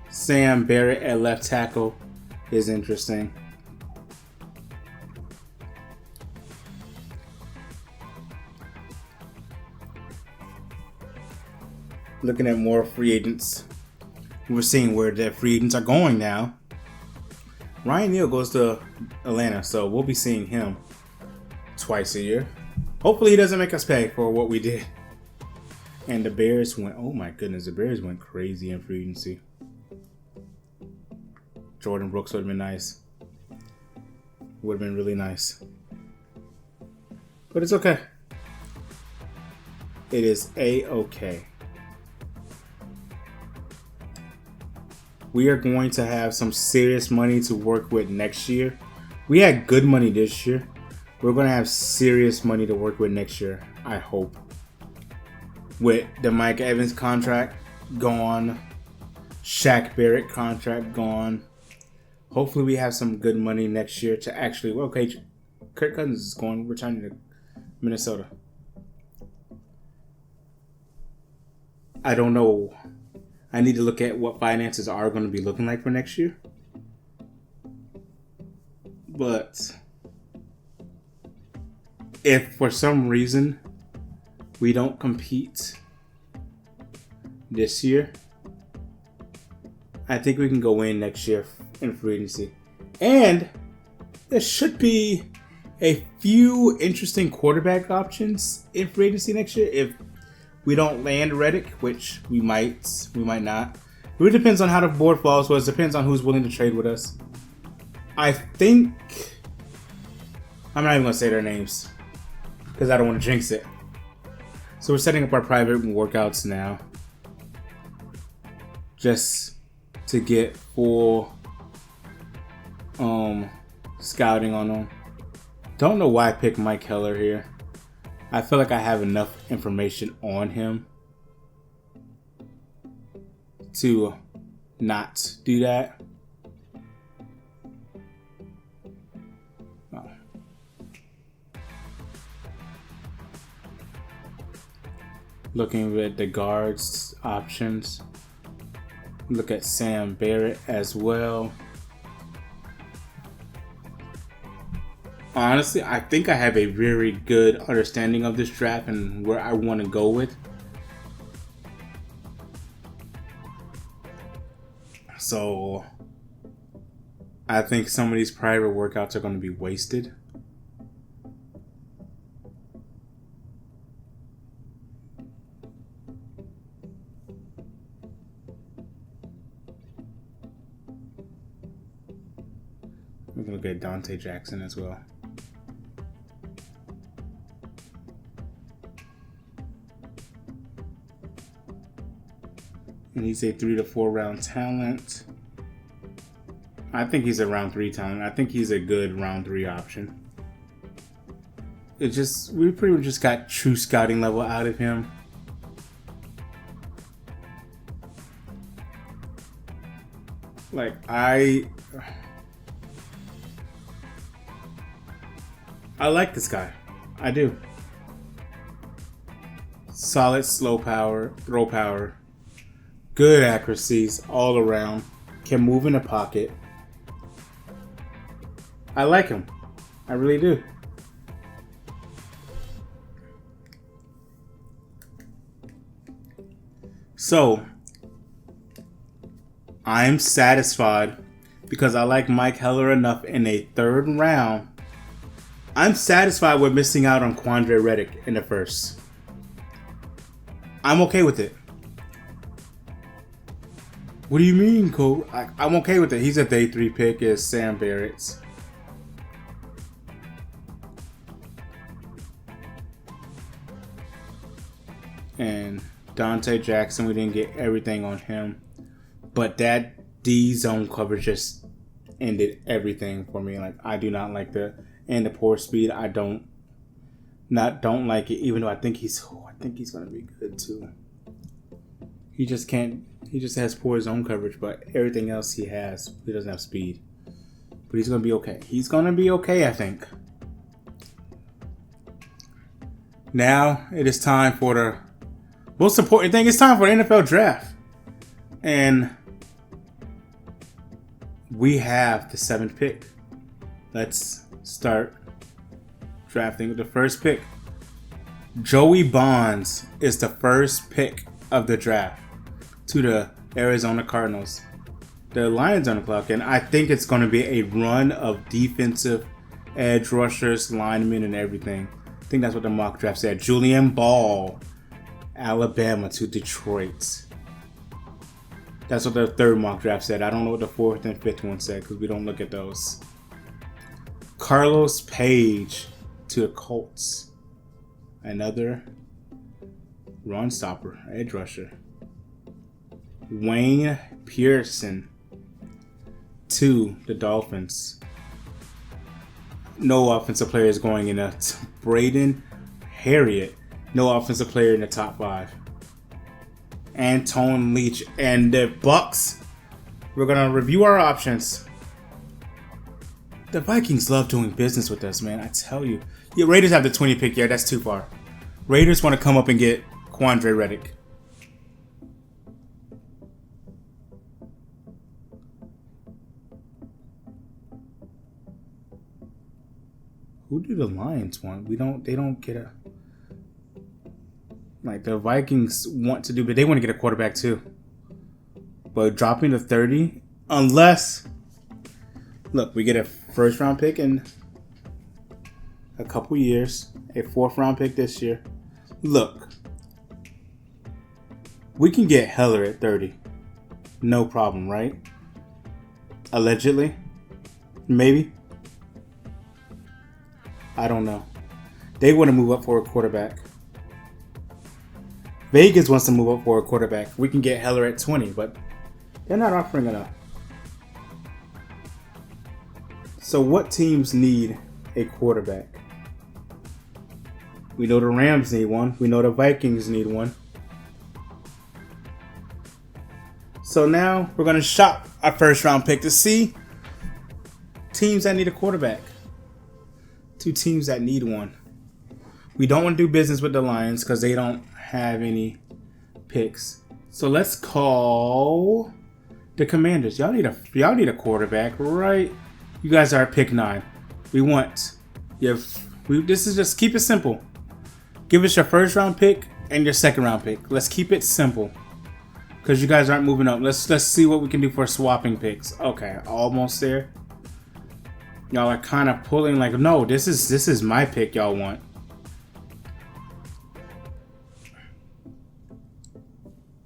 Sam Barrett at left tackle is interesting. Looking at more free agents. We're seeing where the free agents are going now. Ryan Neal goes to Atlanta, so we'll be seeing him twice a year. Hopefully he doesn't make us pay for what we did. And the Bears went, oh my goodness, the Bears went crazy in free agency. Jordan Brooks would have been nice. Would have been really nice. But it's okay. It is A-okay. We are going to have some serious money to work with next year. We had good money this year. We're going to have serious money to work with next year, I hope. With the Mike Evans contract gone, Shaq Barrett contract gone. Hopefully we have some good money next year to actually, well, okay, Kirk Cousins is returning to Minnesota. I don't know. I need to look at what finances are going to be looking like for next year. But if for some reason we don't compete this year, I think we can go in next year in free agency. And there should be a few interesting quarterback options in free agency next year if we don't land Reddick, which we might not. It really depends on how the board falls, so it depends on who's willing to trade with us. I think I'm not even gonna say their names because I don't want to jinx it. So we're setting up our private workouts now, just to get full scouting on them. Don't know why I picked Mike Heller here. I feel like I have enough information on him to not do that. Oh. Looking at the guards options. Look at Sam Barrett as well. Honestly, I think I have a very good understanding of this draft and where I want to go with. So, I think some of these private workouts are going to be wasted. We're going to get Dante Jackson as well. And he's a 3 to 4 round talent. I think he's a round 3 talent. I think he's a good round 3 option. We pretty much just got true scouting level out of him. Like I like this guy. I do. Solid slow power, throw power. Good accuracies all around. Can move in the pocket. I like him. I really do. So, I'm satisfied because I like Mike Heller enough in a 3rd round. I'm satisfied with missing out on Quandre Reddick in the 1st. I'm okay with it. What do you mean, Cole? I'm okay with it. He's a day 3 pick. Is Sam Barrett's. And Dante Jackson, we didn't get everything on him. But that D zone coverage just ended everything for me. Like, I do not like the poor speed. I don't like it, even though I think he's gonna be good too. He just has poor zone coverage, but everything else he doesn't have speed. But he's gonna be okay. He's gonna be okay, I think. Now it is time for the most important thing. It's time for the NFL draft. And we have the 7th pick. Let's start drafting with the first pick. Joey Bonds is the first pick of the draft to the Arizona Cardinals. The Lions on the clock, and I think it's going to be a run of defensive edge rushers, linemen, and everything. I think that's what the mock draft said. Julian Ball, Alabama to Detroit. That's what the 3rd mock draft said. I don't know what the 4th and 5th one said because we don't look at those. Carlos Page to the Colts. Another run stopper, edge rusher. Wayne Pearson to the Dolphins. No offensive player is going in a Braden Harriet. No offensive player in the top 5. Anton Leach and the Bucs. We're gonna review our options. The Vikings love doing business with us, man. I tell you. Yeah, Raiders have the 20 pick. Yeah, that's too far. Raiders want to come up and get Quandre Reddick. Who do the Lions want? They don't get a... Like, the Vikings want to do, but they want to get a quarterback too. But dropping to 30, unless... Look, we get a 1st round pick and a couple years, a 4th round pick this year. Look, we can get Heller at 30. No problem, right? Allegedly. Maybe. I don't know. They want to move up for a quarterback. Vegas wants to move up for a quarterback. We can get Heller at 20, but they're not offering enough. So what teams need a quarterback? We know the Rams need one. We know the Vikings need one. So now we're going to shop our 1st round pick to see teams that need a quarterback. 2 teams that need one. We don't want to do business with the Lions because they don't have any picks. So let's call the Commanders. Y'all need a quarterback, right? You guys are at pick 9. This is just keep it simple. Give us your 1st round pick and your 2nd round pick. Let's keep it simple. Because you guys aren't moving up. Let's see what we can do for swapping picks. Okay, almost there. Y'all are kind of pulling like, no, this is my pick y'all want.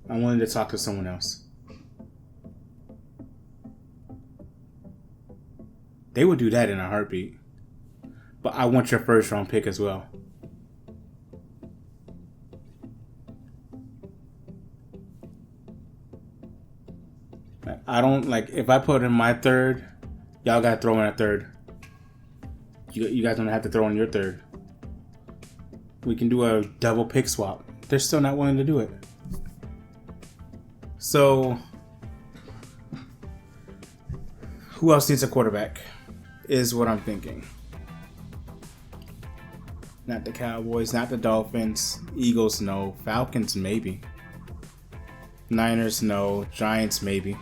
I wanted to talk to someone else. They would do that in a heartbeat. But I want your 1st round pick as well. I don't like if I put in my 3rd, y'all gotta throw in a 3rd. You guys don't have to throw in your 3rd. We can do a double pick swap. They're still not willing to do it. So, who else needs a quarterback? Is what I'm thinking. Not the Cowboys, not the Dolphins. Eagles, no. Falcons, maybe. Niners, no. Giants, maybe.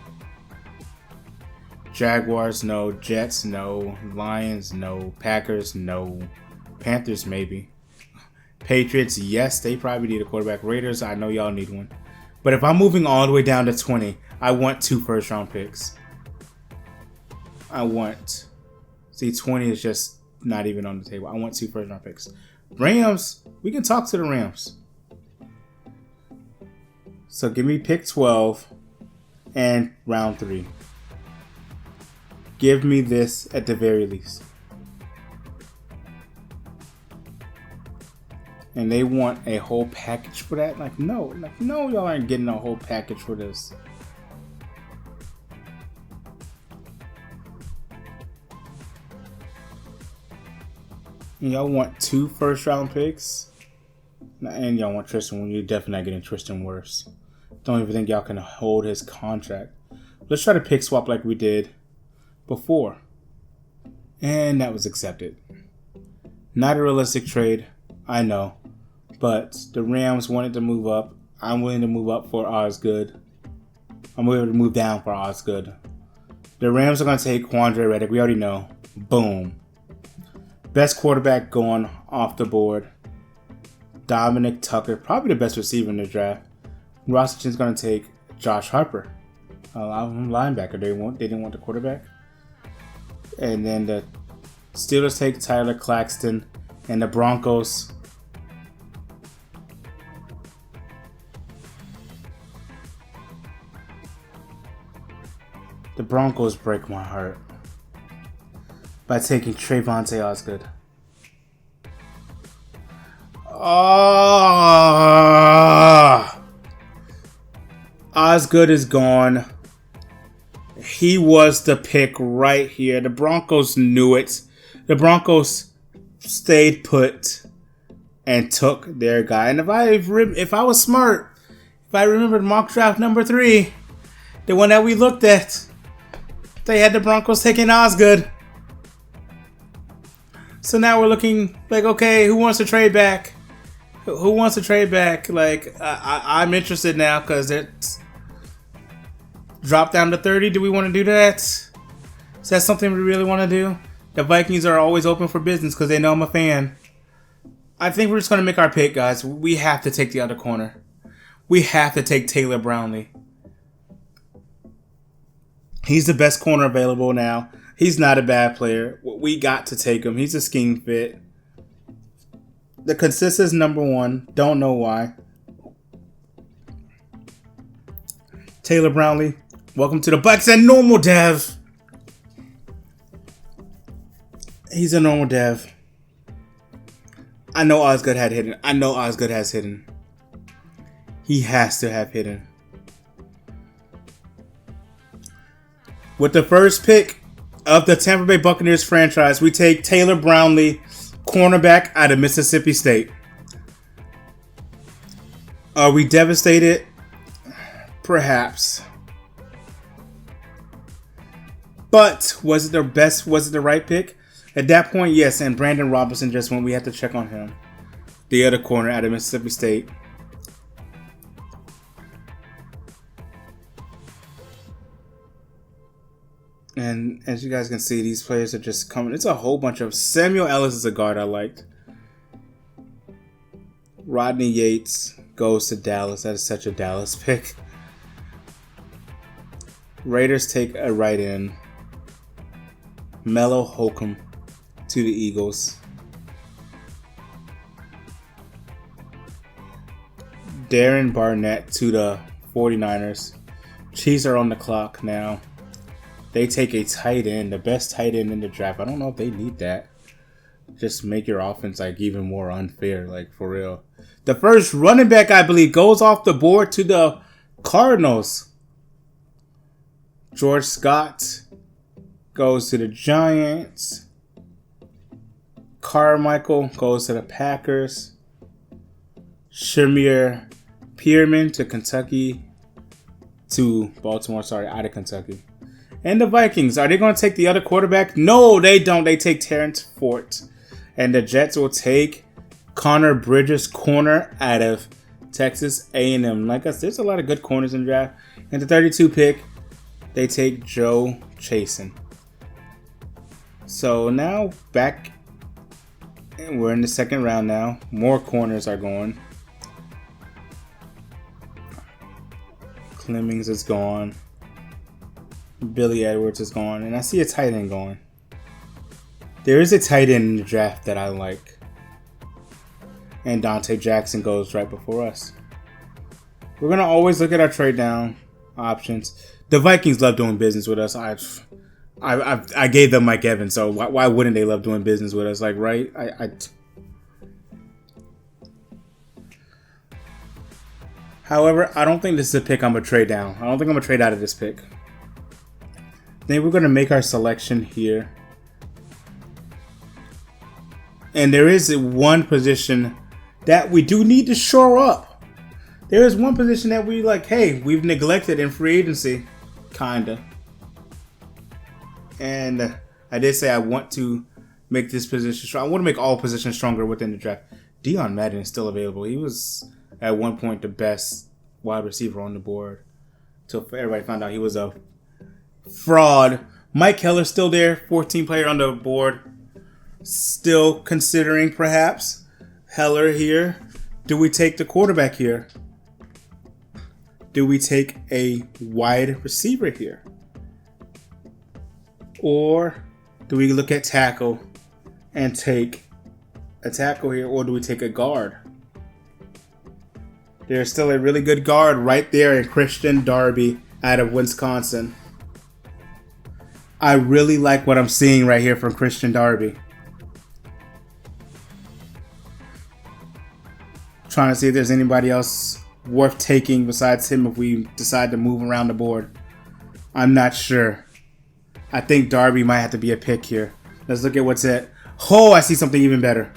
Jaguars, no. Jets, no. Lions, no. Packers, no. Panthers, maybe. Patriots, yes, they probably need a quarterback. Raiders, I know y'all need one. But if I'm moving all the way down to 20, I want 2 1st round picks. See, 20 is just not even on the table. I want 2 1st round picks. Rams, we can talk to the Rams. So give me pick 12 and round 3. Give me this at the very least. And they want a whole package for that? No, y'all aren't getting a whole package for this. And y'all want 2 1st round picks? And y'all want Tristan when you're definitely not getting Tristan Wirfs. Don't even think y'all can hold his contract. Let's try to pick swap like we did before. And that was accepted. Not a realistic trade, I know. But the Rams wanted to move up. I'm willing to move up for Osgood. I'm willing to move down for Osgood. The Rams are going to take Quandre Reddick. We already know. Boom. Best quarterback going off the board. Dominic Tucker. Probably the best receiver in the draft. Washington's going to take Josh Harper. Linebacker. They didn't want the quarterback. And then the Steelers take Tyler Claxton. And the Broncos... The Broncos break my heart by taking Trayvonte Osgood. Osgood is gone. He was the pick right here. The Broncos knew it. The Broncos stayed put and took their guy. And if I was smart, if I remembered mock draft number 3, the one that we looked at, they had the Broncos taking Osgood. So now we're looking like, okay, who wants to trade back? Who wants to trade back? Like, I'm interested now because it's drop down to 30. Do we want to do that? Is that something we really want to do? The Vikings are always open for business because they know I'm a fan. I think we're just going to make our pick, guys. We have to take the other corner. We have to take Taylor Brownlee. He's the best corner available now. He's not a bad player. We got to take him. He's a scheme fit. The consensus number one. Don't know why. Taylor Brownlee, welcome to the Bucs and normal dev. He's a normal dev. I know Osgood had hidden. I know Osgood has hidden. He has to have hidden. With the first pick of the Tampa Bay Buccaneers franchise, we take Taylor Brownlee, cornerback out of Mississippi State. Are we devastated? Perhaps. But was it the best? Was it the right pick? At that point, yes. And Brandon Robinson just went. We had to check on him. The other corner out of Mississippi State. And as you guys can see, these players are just coming. It's a whole bunch of... Samuel Ellis is a guard I liked. Rodney Yates goes to Dallas. That is such a Dallas pick. Raiders take a right end. Mello Holcomb to the Eagles. Darren Barnett to the 49ers. Chiefs are on the clock now. They take a tight end, the best tight end in the draft. I don't know if they need that. Just make your offense like even more unfair, like for real. The first running back, I believe, goes off the board to the Cardinals. George Scott goes to the Giants. Carmichael goes to the Packers. Shamir Pierman to Kentucky. To Baltimore, out of Kentucky. And the Vikings, are they going to take the other quarterback? No, they don't. They take Terrence Fort. And the Jets will take Connor Bridges, corner out of Texas A&M. Like I said, there's a lot of good corners in the draft. And the 32 pick, they take Joe Chasen. So now back, and we're in the second round now. More corners are going. Clemmings is gone. Billy Edwards is gone. And I see a tight end going. There is a tight end in the draft that I like. And Dante Jackson goes right before us. We're going to always look at our trade down options. The Vikings love doing business with us. I gave them Mike Evans, so why wouldn't they love doing business with us? Like, right? However, I don't think this is a pick I'm going to trade down. I don't think I'm going to trade out of this pick. Then we're going to make our selection here. And there is one position that we do need to shore up. There is one position that we like, hey, we've neglected in free agency. Kinda. And I did say I want to make this position strong. I want to make all positions stronger within the draft. Dion Madden is still available. He was at one point the best wide receiver on the board. Until everybody found out he was a fraud. Mike Heller's still there. 14 player on the board. Still considering perhaps Heller here. Do we take the quarterback here? Do we take a wide receiver here? Or do we look at tackle and take a tackle here? Or do we take a guard? There's still a really good guard right there in Christian Darby out of Wisconsin. I really like what I'm seeing right here from Christian Darby. Trying to see if there's anybody else worth taking besides him if we decide to move around the board. I'm not sure. I think Darby might have to be a pick here. Let's look at what's it. Oh, I see something even better.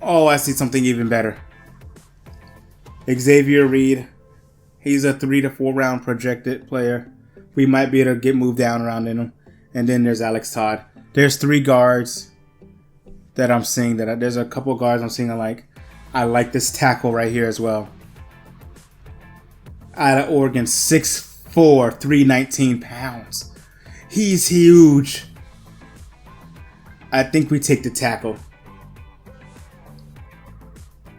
Oh, I see something even better. Xavier Reed. He's a 3 to 4 round projected player. We might be able to get moved down around in him. And then there's Alex Todd. There's 3 guards that I'm seeing. There's a couple of guards I'm seeing I like this tackle right here as well. Out of Oregon, 6'4", 319 pounds. He's huge. I think we take the tackle.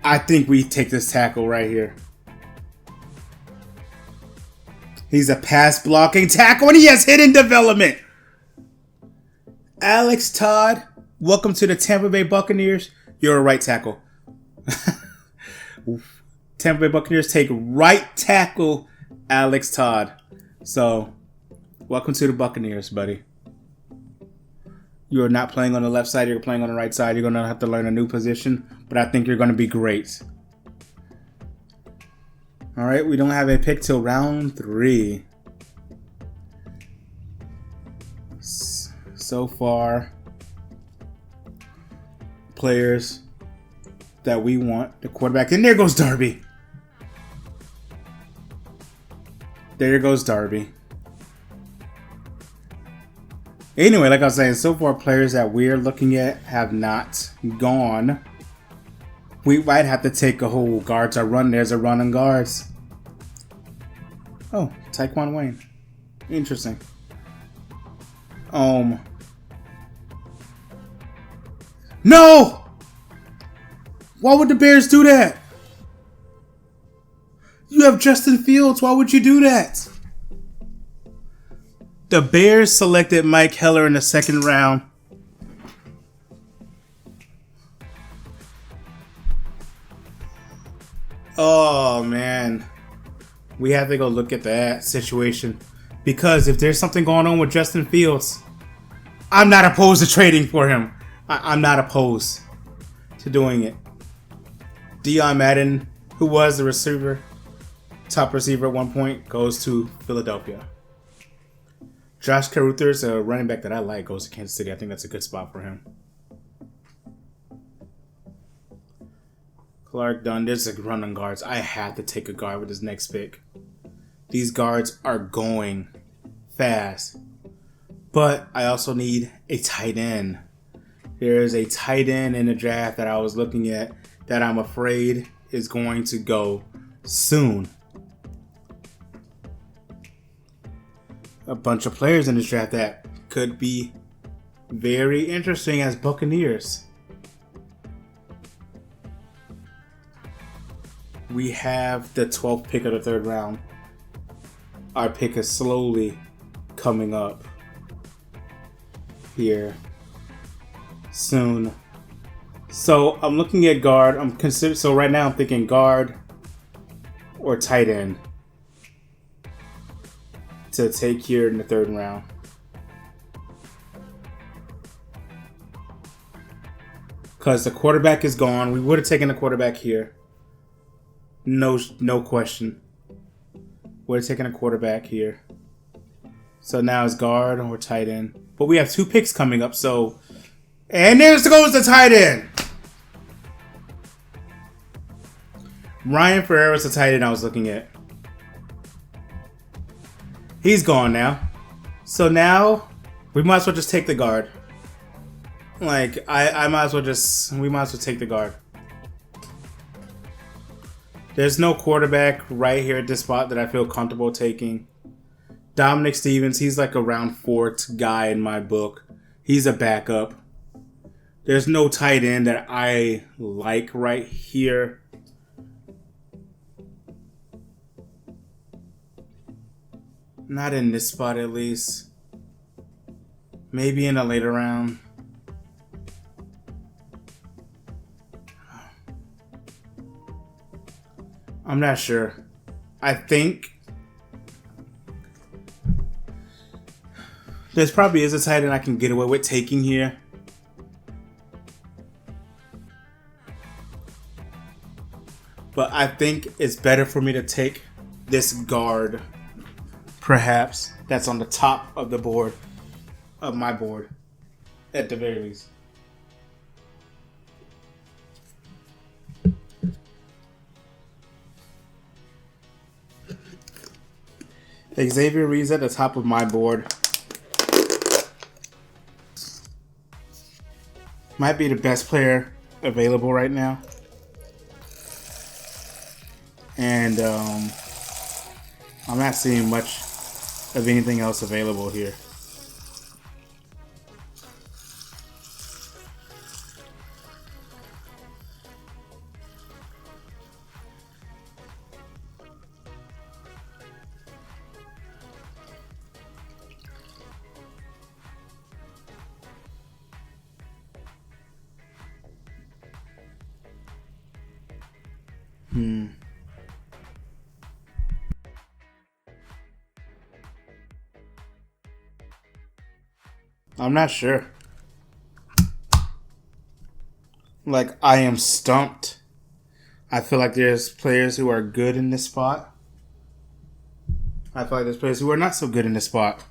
I think we take this tackle right here. He's a pass blocking tackle and he has hidden development. Alex Todd, welcome to the Tampa Bay Buccaneers. You're a right tackle. Tampa Bay Buccaneers take right tackle Alex Todd. So, welcome to the Buccaneers, buddy. You're not playing on the left side. You're playing on the right side. You're going to have to learn a new position. But I think you're going to be great. All right. We don't have a pick till round 3. So far, players that we want. The quarterback. And there goes Darby. There goes Darby. Anyway, like I was saying, so far players that we're looking at have not gone. We might have to take a whole guards or run. There's a run on guards. Oh, Taekwon Wayne. Interesting. No! Why would the Bears do that? You have Justin Fields. Why would you do that? The Bears selected Mike Heller in the 2nd round. Oh, man. We have to go look at that situation. Because if there's something going on with Justin Fields, I'm not opposed to trading for him. I'm not opposed to doing it. Deion Madden, who was the receiver, top receiver at one point, goes to Philadelphia. Josh Caruthers, a running back that I like, goes to Kansas City. I think that's a good spot for him. Clark Dunn, there's a run on guards. I have to take a guard with this next pick. These guards are going fast. But I also need a tight end. There is a tight end in the draft that I was looking at that I'm afraid is going to go soon. A bunch of players in this draft that could be very interesting as Buccaneers. We have the 12th pick of the 3rd round. Our pick is slowly coming up here soon. So I'm looking at guard. So right now I'm thinking guard or tight end to take here in the 3rd round. Because the quarterback is gone. We would have taken the quarterback here. No question. Would have taken a quarterback here. So now it's guard or tight end. But we have 2 picks coming up. So, and there goes the tight end. Ryan Ferreira's the tight end I was looking at. He's gone now. So now we might as well just take the guard. Like, we might as well take the guard. There's no quarterback right here at this spot that I feel comfortable taking. Dominic Stevens, he's like a round 4th guy in my book. He's a backup. There's no tight end that I like right here. Not in this spot, at least. Maybe in a later round. I'm not sure. I think there's probably is a tight end I can get away with taking here. But I think it's better for me to take this guard, perhaps, that's on the top of the board, of my board, at the very least. Xavier Reed's at the top of my board. Might be the best player available right now. And I'm not seeing much of anything else available here. I'm not sure. Like, I am stumped. I feel like there's players who are good in this spot. I feel like there's players who are not so good in this spot.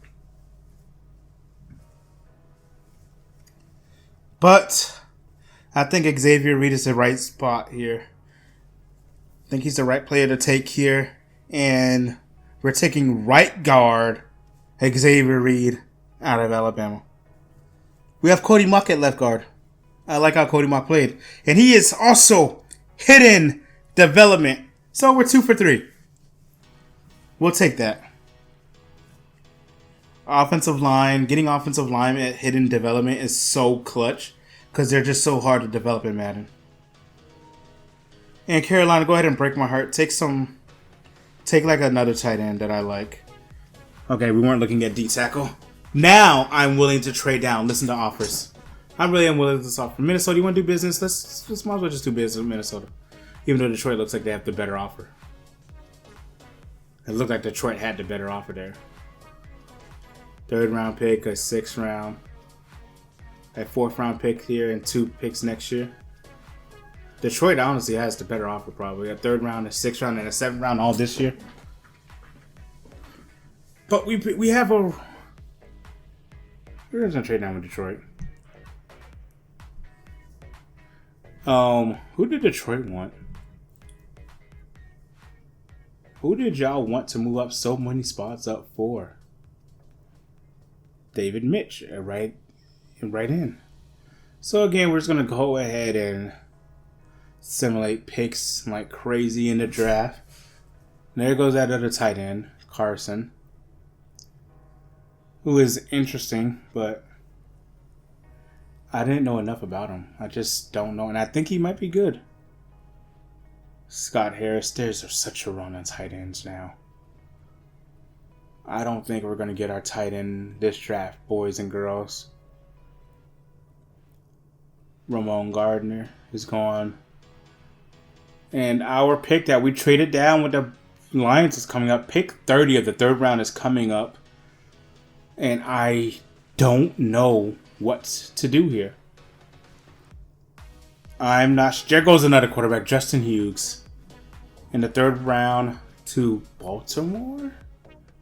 But I think Xavier Reed is the right spot here. I think he's the right player to take here. And we're taking right guard Xavier Reed out of Alabama. We have Cody Muck at left guard. I like how Cody Muck played. And he is also hidden development. So we're 2 for 3. We'll take that. Offensive line. Getting offensive line at hidden development is so clutch. Because they're just so hard to develop in Madden. And Carolina, go ahead and break my heart. Take like another tight end that I like. Okay, we weren't looking at D tackle. Now I'm willing to trade down. Listen to offers. I really am willing to this offer. Minnesota, you want to do business? Let's might as well just do business with Minnesota. Even though Detroit looks like they have the better offer. It looked like Detroit had the better offer there. 3rd round pick, a 6th round. A 4th round pick here and 2 picks next year. Detroit honestly has the better offer probably. A 3rd round, a 6th round, and a 7th round all this year. But we have a... We're just going to trade down with Detroit. Who did Detroit want? Who did y'all want to move up so many spots up for? David Mitch, right in. So again, we're just gonna go ahead and simulate picks like crazy in the draft. And there goes that other tight end, Carson, who is interesting, but I didn't know enough about him. I just don't know. And I think he might be good. Scott Harris. There's such a run on tight ends now. I don't think we're going to get our tight end this draft, boys and girls. Ramon Gardner is gone. And our pick that we traded down with the Lions is coming up. Pick 30 of the 3rd round is coming up. And I don't know what to do here. I'm not. There goes another quarterback, Justin Hughes, in the 3rd round to Baltimore.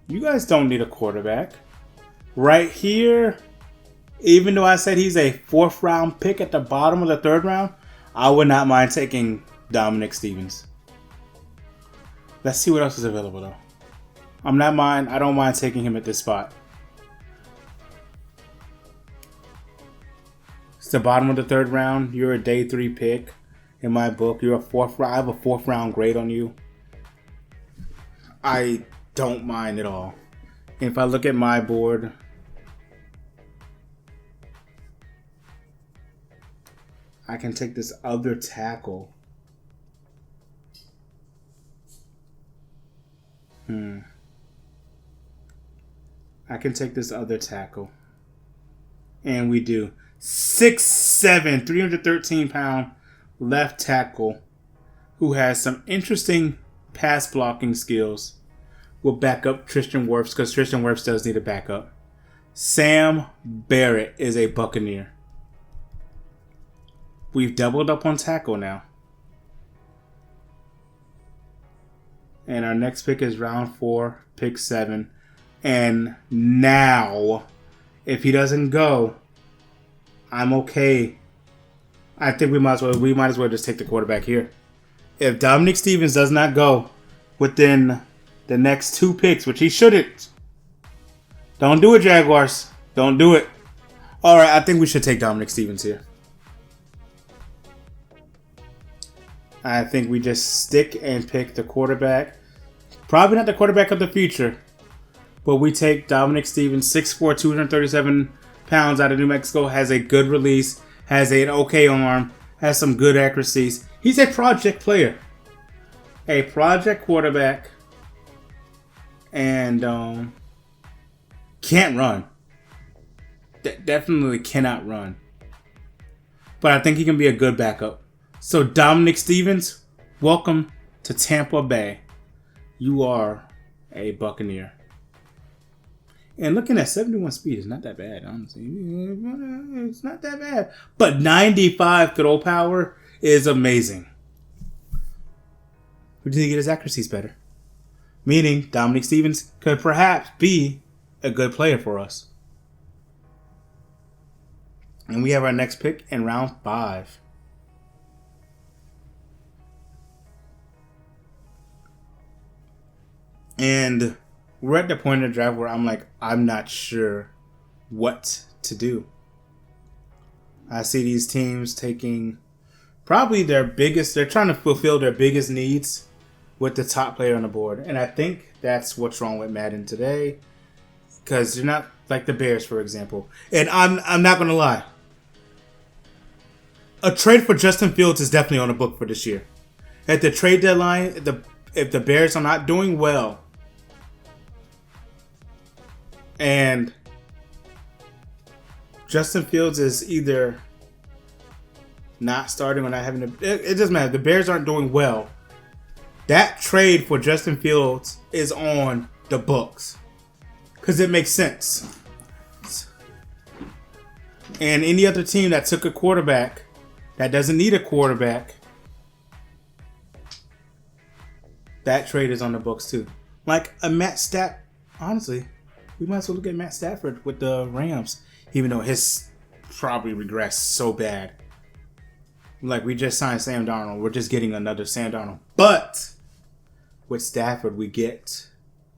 You guys don't need a quarterback. Right here, even though I said he's a 4th round pick at the bottom of the 3rd round, I would not mind taking Dominic Stevens. Let's see what else is available though. I don't mind taking him at this spot. It's the bottom of the 3rd round. You're a day 3 pick in my book. You're a 4th round. I have a 4th round grade on you. I don't mind at all. If I look at my board, I can take this other tackle. I can take this other tackle. And we do. 6'7", 313-pound left tackle who has some interesting pass blocking skills. Will back up Tristan Wirfs because Tristan Wirfs does need a backup. Sam Barrett is a Buccaneer. We've doubled up on tackle now. And our next pick is round 4, pick 7. And now, if he doesn't go, I'm okay. I think we might as well just take the quarterback here. If Dominic Stevens does not go within the next 2 picks, which he shouldn't. Don't do it, Jaguars. Don't do it. Alright, I think we should take Dominic Stevens here. I think we just stick and pick the quarterback. Probably not the quarterback of the future. But we take Dominic Stevens, 6'4", 237 pounds out of New Mexico. Has a good release. Has an okay arm. Has some good accuracies. He's a project player. A project quarterback. And can't run. Definitely cannot run. But I think he can be a good backup. So Dominic Stevens, welcome to Tampa Bay, you are a Buccaneer. And looking at 71 speed is not that bad, honestly. It's not that bad. But 95 throw power is amazing. We need to get his accuracies better. Meaning, Dominic Stevens could perhaps be a good player for us. And we have our next pick in round 5. And we're at the point in the draft where I'm not sure what to do. I see these teams taking probably they're trying to fulfill their biggest needs with the top player on the board. And I think that's what's wrong with Madden today. Because they're not like the Bears, for example. And I'm not going to lie. A trade for Justin Fields is definitely on the book for this year. At the trade deadline, if the Bears are not doing well, and Justin Fields is either not starting or not having it doesn't matter. The Bears aren't doing well. That trade for Justin Fields is on the books. Because it makes sense. And any other team that took a quarterback that doesn't need a quarterback, that trade is on the books too. Like a Matt Stafford, honestly, we might as well look at Matt Stafford with the Rams, even though his probably regressed so bad. Like we just signed Sam Darnold, we're just getting another Sam Darnold. But with Stafford, we get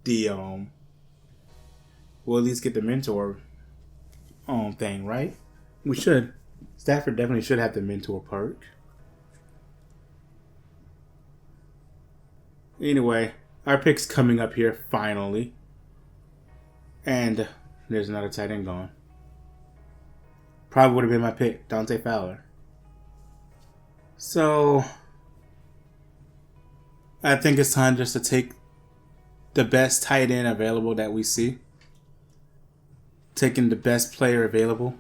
the we'll at least get the mentor thing, right? We should. Stafford definitely should have the mentor perk. Anyway, our pick's coming up here finally. And there's another tight end gone. Probably would have been my pick, Dante Fowler. So, I think it's time just to take the best tight end available that we see. Taking the best player available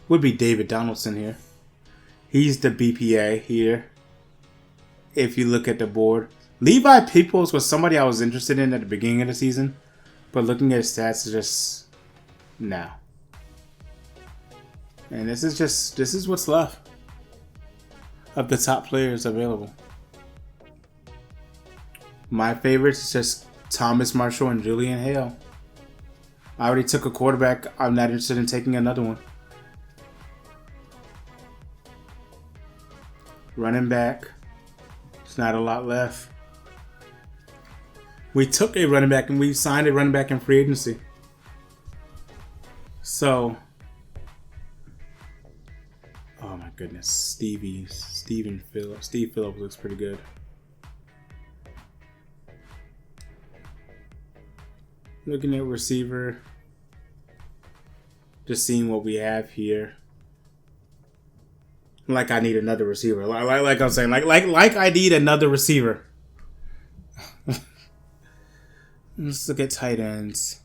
would be David Donaldson here. He's the BPA here. If you look at the board. Levi Peoples was somebody I was interested in at the beginning of the season. But looking at his stats is just no. And this is what's left of the top players available. My favorites is just Thomas Marshall and Julian Hale. I already took a quarterback. I'm not interested in taking another one. Running back. There's not a lot left. We took a running back and we signed a running back in free agency. So, oh my goodness, Steve Phillips looks pretty good. Looking at receiver, just seeing what we have here. Like I need another receiver. Like I'm saying, like I need another receiver. Let's look at tight ends.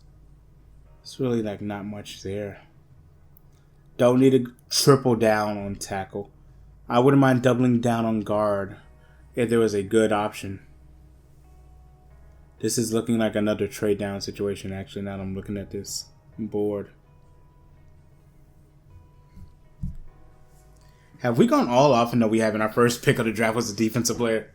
It's really not much there. Don't need to triple down on tackle. I wouldn't mind doubling down on guard if there was a good option. This is looking like another trade down situation actually now that I'm looking at this board. Have we gone all off? No, we haven't. Our first pick of the draft was a defensive player.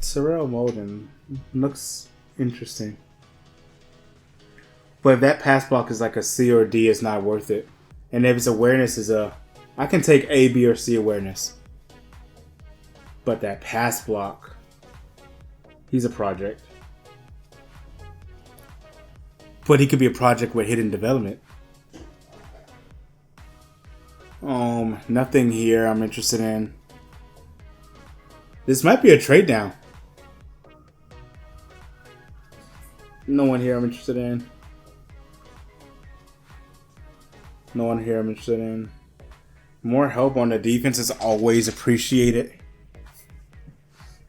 Terrell Molden looks interesting. But if that pass block is like a C or D, it's not worth it. And if his awareness is I can take A, B, or C awareness. But that pass block, he's a project. But he could be a project with hidden development. Nothing here I'm interested in. This might be a trade down. No one here I'm interested in. No one here I'm interested in. More help on the defense is always appreciated.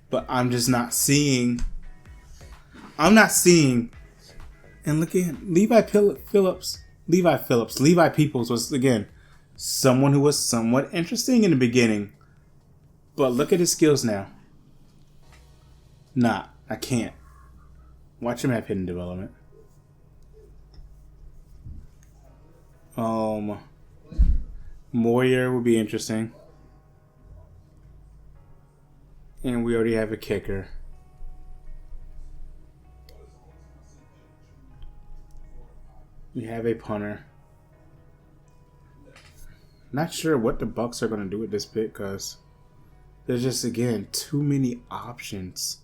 But I'm just not seeing. I'm not seeing. And look at Levi Phillips. Levi Phillips. Levi Peoples was, again, someone who was somewhat interesting in the beginning. But look at his skills now. Nah, I can't. Watch him have hidden development. Moyer would be interesting. And we already have a kicker. We have a punter. Not sure what the Bucs are going to do with this pick because there's just, again, too many options.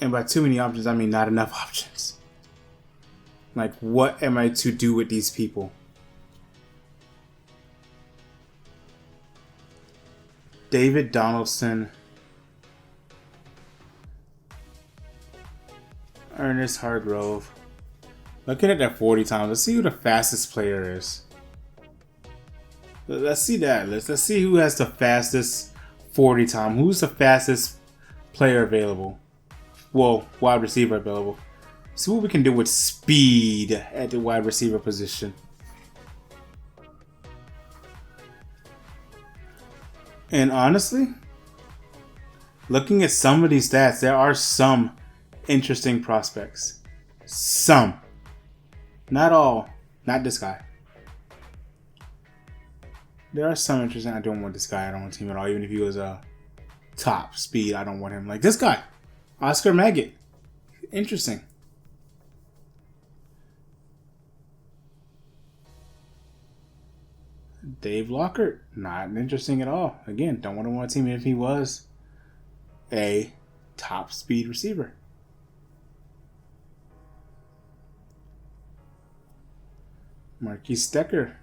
And by too many options, I mean not enough options. Like, what am I to do with these people? David Donaldson. Ernest Hargrove. Looking at that 40 times, let's see who the fastest player is. Let's see that list. Let's see who has the fastest 40 time. Who's the fastest player available? Well, wide receiver available. See what we can do with speed at the wide receiver position. And honestly, looking at some of these stats, there are some interesting prospects. Some. Not all. Not this guy. There are some interesting. I don't want this guy. I don't want him at all. Even if he was a top speed, I don't want him. Like this guy. Oscar Maggot. Interesting. Dave Lockhart. Not interesting at all. Again, don't want to want a team if he was a top speed receiver. Marquise Stecker.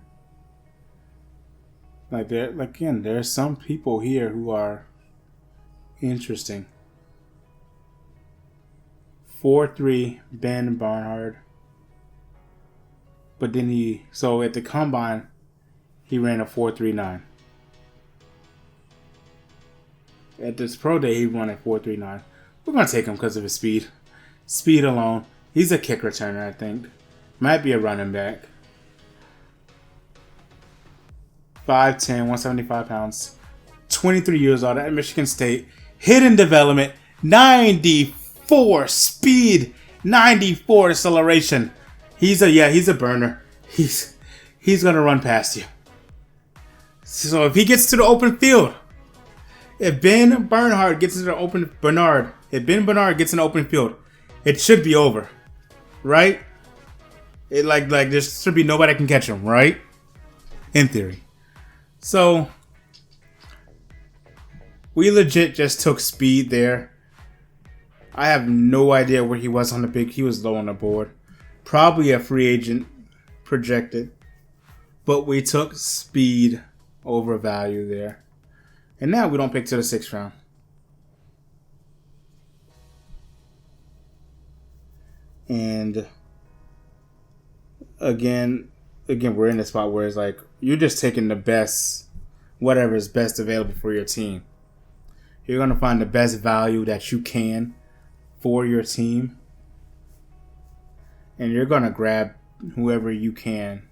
Again, there are some people here who are interesting. 4.3 Ben Barnhard. But then so at the combine, he ran a 4.39. At this pro day, he ran a 4.39. We're going to take him because of his speed. Speed alone. He's a kick returner, I think. Might be a running back. 5'10", 175 pounds. 23 years old at Michigan State. Hidden development. 94 speed. 94 acceleration. He's a burner. He's going to run past you. So if he gets to the open field, if Ben Bernard gets into the open field, it should be over, right? It like there should be nobody can catch him, right? In theory. So we legit just took speed there. I have no idea where he was on the pick. He was low on the board, probably a free agent projected, but we took speed over value there. And now we don't pick to the 6th round. And again, we're in a spot where it's like you're just taking the best, whatever is best available for your team. You're going to find the best value that you can for your team. And you're going to grab whoever you can.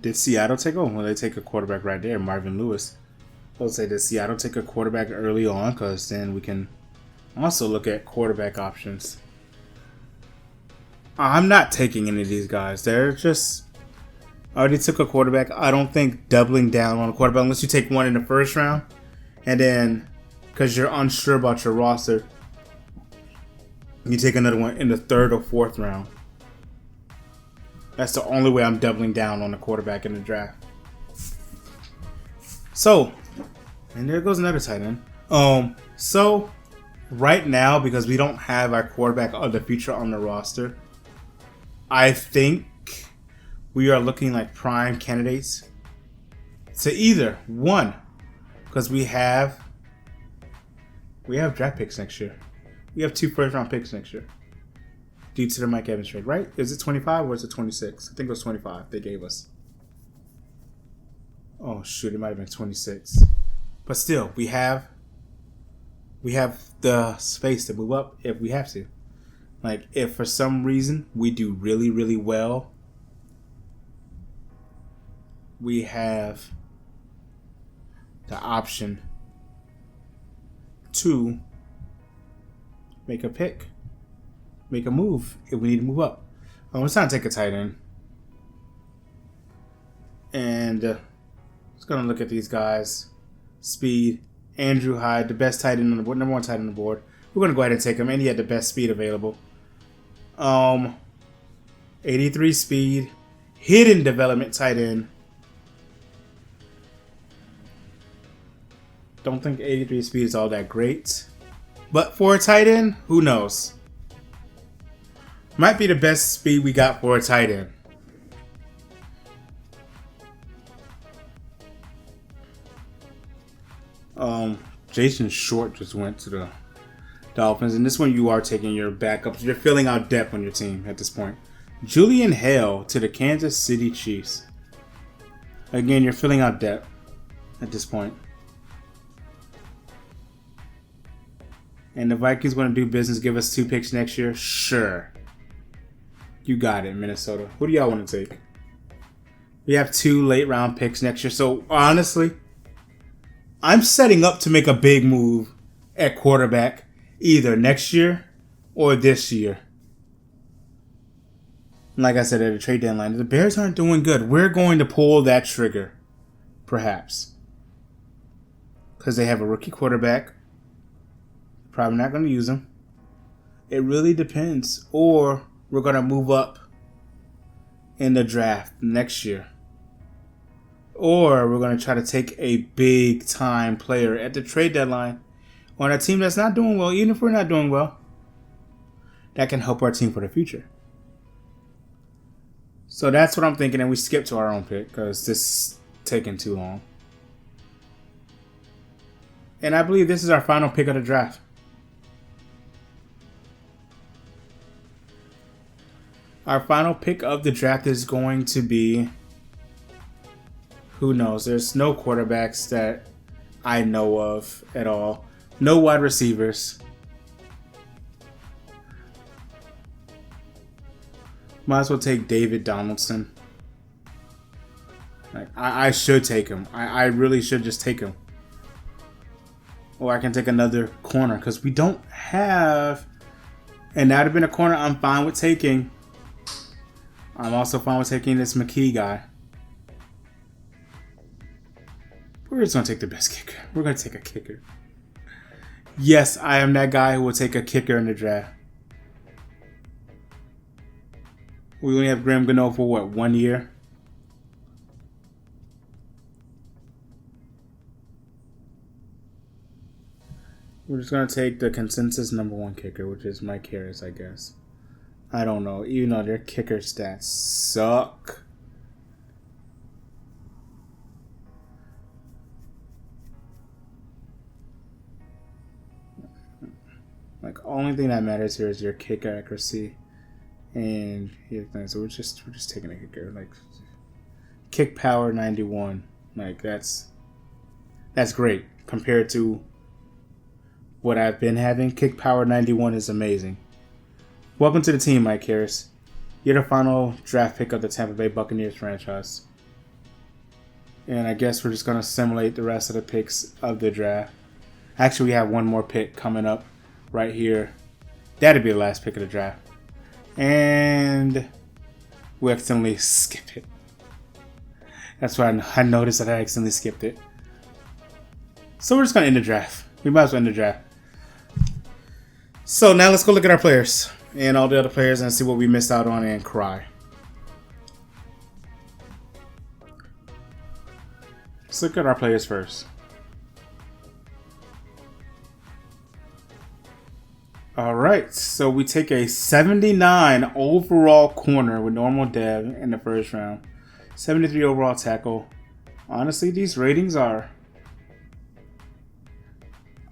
Did Seattle take? Oh, well, they take a quarterback right there, Marvin Lewis. I would say, did Seattle take a quarterback early on? Because then we can also look at quarterback options. I'm not taking any of these guys. They're just... I already took a quarterback. I don't think doubling down on a quarterback, unless you take one in the 1st round, and then, because you're unsure about your roster, you take another one in the 3rd or 4th round. That's the only way I'm doubling down on a quarterback in the draft. So, and there goes another tight end. So, right now, because we don't have our quarterback of the future on the roster, I think we are looking like prime candidates to either one, because we have draft picks next year. We have 2 first-round picks next year. Due to the Mike Evans trade, right? Is it 25 or is it 26? I think it was 25 they gave us. Oh shoot, it might have been 26. But still, we have the space to move up if we have to. Like, if for some reason we do really, really well, we have the option to make a pick, make a move if we need to move up. It's time to take a tight end. And just going to look at these guys. Speed, Andrew Hyde, the best tight end on the board, number one tight end on the board. We're going to go ahead and take him, and he had the best speed available. 83 speed, hidden development tight end. Don't think 83 speed is all that great. But for a tight end, who knows? Might be the best speed we got for a tight end. Jason Short just went to the Dolphins, and this one you are taking your backups. You're filling out depth on your team at this point. Julian Hale to the Kansas City Chiefs. Again, you're filling out depth at this point. And the Vikings want to do business, give us 2 picks next year? Sure. You got it, Minnesota. Who do y'all want to take? We have 2 late round picks next year. So, honestly, I'm setting up to make a big move at quarterback either next year or this year. Like I said at the trade deadline, the Bears aren't doing good. We're going to pull that trigger, perhaps. Because they have a rookie quarterback. Probably not going to use him. It really depends. Or we're going to move up in the draft next year. Or we're going to try to take a big time player at the trade deadline on a team that's not doing well, even if we're not doing well. That can help our team for the future. So that's what I'm thinking, and we skip to our own pick because this is taking too long. And I believe this is our final pick of the draft. Our final pick of the draft is going to be... Who knows? There's no quarterbacks that I know of at all. No wide receivers. Might as well take David Donaldson. Like, I should take him. I really should just take him. Or I can take another corner because we don't have... And that would have been a corner I'm fine with taking. I'm also fine with taking this McKee guy. We're just going to take the best kicker. We're going to take a kicker. Yes, I am that guy who will take a kicker in the draft. We only have Graham Gano for what, 1 year? We're just going to take the consensus number 1 kicker, which is Mike Harris, I guess. I don't know. Even though their kicker stats suck. Like, only thing that matters here is your kick accuracy, and so we're just taking a kicker. Like, kick power 91. Like, that's great compared to what I've been having. Kick power 91 is amazing. Welcome to the team, Mike Harris. You're the final draft pick of the Tampa Bay Buccaneers franchise, and I guess we're just gonna simulate the rest of the picks of the draft. Actually, we have one more pick coming up. Right here. That'd be the last pick of the draft. And we accidentally skipped it. That's why I noticed that I accidentally skipped it. So we're just going to end the draft. We might as well end the draft. So now let's go look at our players. And all the other players and see what we missed out on and cry. Let's look at our players first. Alright, so we take a 79 overall corner with normal dev in the first round. 73 overall tackle. Honestly, these ratings are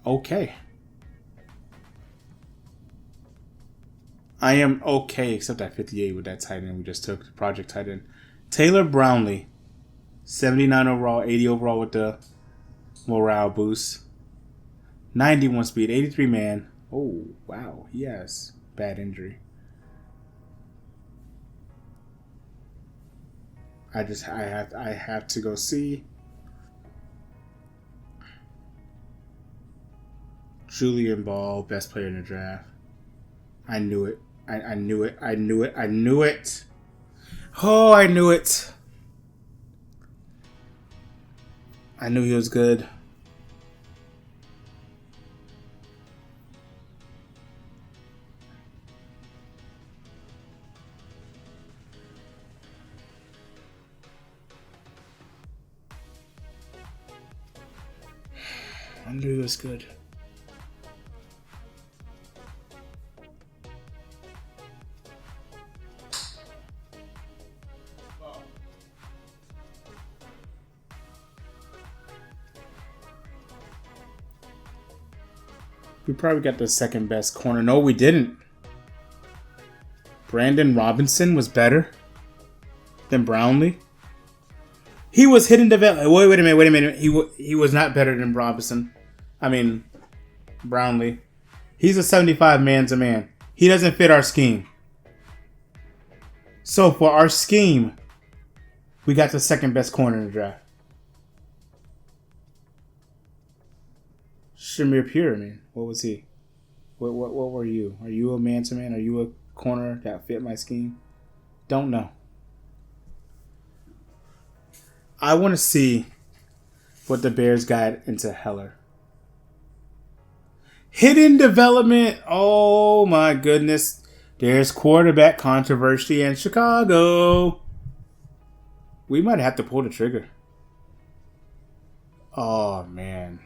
okay. I am okay, except at 58 with that tight end we just took, the project tight end. Taylor Brownlee, 79 overall, 80 overall with the morale boost. 91 speed, 83 man. Oh, wow. He has bad injury. I have to go see. Julian Ball, best player in the draft. I knew it. I knew it. I knew it. I knew it. Oh, I knew it. I knew he was good. I knew he was good. We probably got the second best corner. No, we didn't. Brandon Robinson was better than Brownlee. He was hidden development. Wait a minute. He was not better than Robinson. Brownlee. He's a 75 man to man. He doesn't fit our scheme. So for our scheme, we got the second best corner in the draft. Shamir Pure, man. What was he? What were you? Are you a man to man? Are you a corner that fit my scheme? Don't know. I want to see what the Bears got into Heller. Hidden development. Oh my goodness. There's quarterback controversy in Chicago. We might have to pull the trigger. Oh man.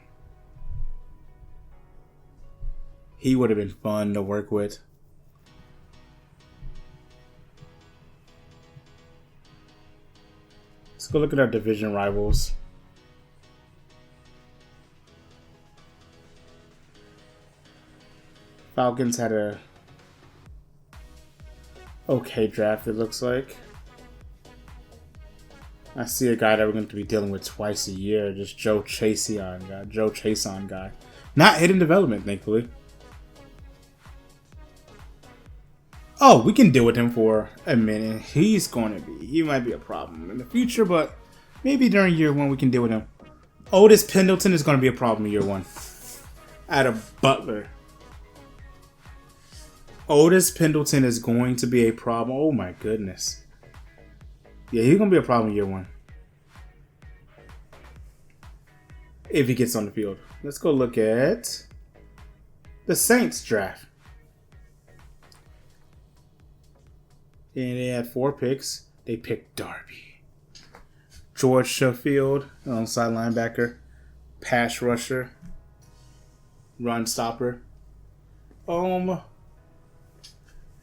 He would have been fun to work with. Let's go look at our division rivals. Falcons had a okay draft, it looks like. I see a guy that we're going to be dealing with twice a year. Just Joe Chason guy. Not hidden development, thankfully. Oh, we can deal with him for a minute. He might be a problem in the future, but maybe during year one we can deal with him. Otis Pendleton is going to be a problem in year one. Out of Butler. Otis Pendleton is going to be a problem. Oh my goodness. Yeah, he's going to be a problem in year one. If he gets on the field. Let's go look at the Saints draft. And they had 4 picks. They picked Darby. George Sheffield, alongside linebacker. Pass rusher. Run stopper.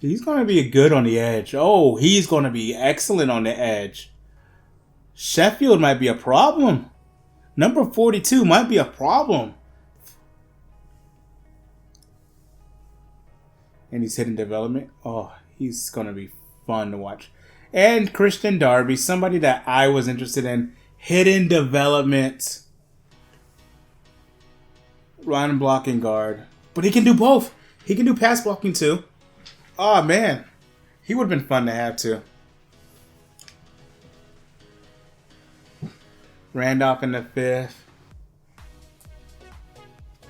He's going to be good on the edge. Oh, he's going to be excellent on the edge. Sheffield might be a problem. Number 42 might be a problem. And he's hitting development. Oh, he's going to be fun to watch. And Christian Darby, somebody that I was interested in. Hidden development. Run blocking guard. But he can do both. He can do pass blocking too. Oh man. He would have been fun to have too. Randolph in the 5th.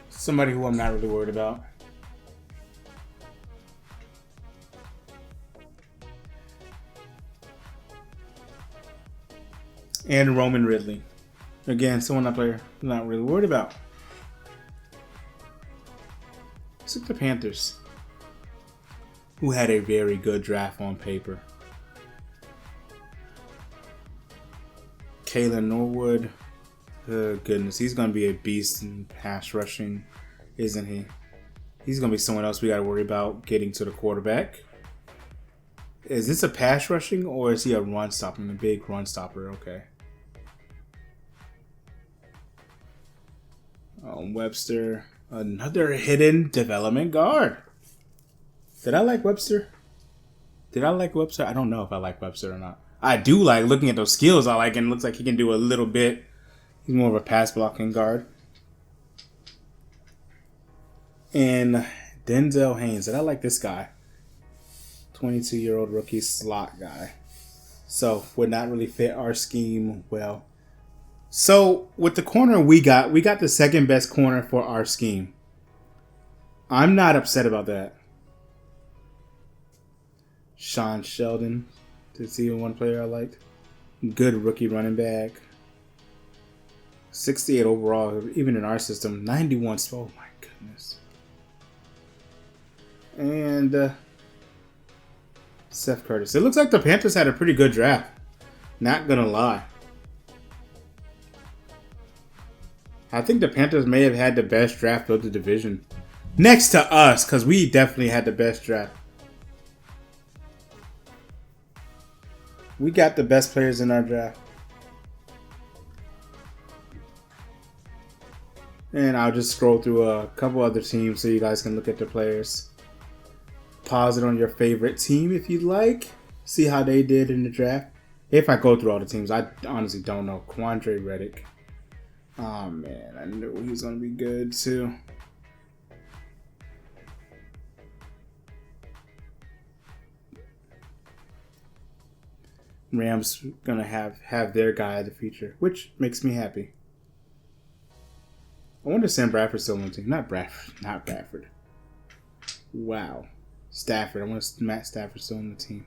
Somebody who I'm not really worried about. And Roman Ridley. Again, someone I'm not really worried about. Let's look at the Panthers, who had a very good draft on paper. Kalen Norwood. Oh, goodness. He's going to be a beast in pass rushing, isn't he? He's going to be someone else we got to worry about getting to the quarterback. Is this a pass rushing or is he a run stopper? A big run stopper. Okay. Webster. Another hidden development guard. Did I like Webster? I don't know if I like Webster or not. I do like looking at those skills. I like, and it looks like he can do a little bit. He's more of a pass blocking guard. And Denzel Haynes, and I like this guy. 22-year-old rookie slot guy. So would not really fit our scheme well. So with the corner we got the second best corner for our scheme. I'm not upset about that. Sean Sheldon, that's even one player I liked. Good rookie running back. 68 overall, even in our system. 91. Oh my goodness. And Seth Curtis. It looks like the Panthers had a pretty good draft. Not gonna lie. I think the Panthers may have had the best draft of the division. Next to us, because we definitely had the best draft. We got the best players in our draft. And I'll just scroll through a couple other teams so you guys can look at the players. Pause it on your favorite team if you'd like. See how they did in the draft. If I go through all the teams, I honestly don't know. Quandre Reddick. Oh man, I knew he was going to be good too. Rams going to have their guy of the future, which makes me happy. I wonder if Sam Bradford's still on the team. Not Bradford. Wow. Stafford. I wonder if Matt Stafford's still on the team.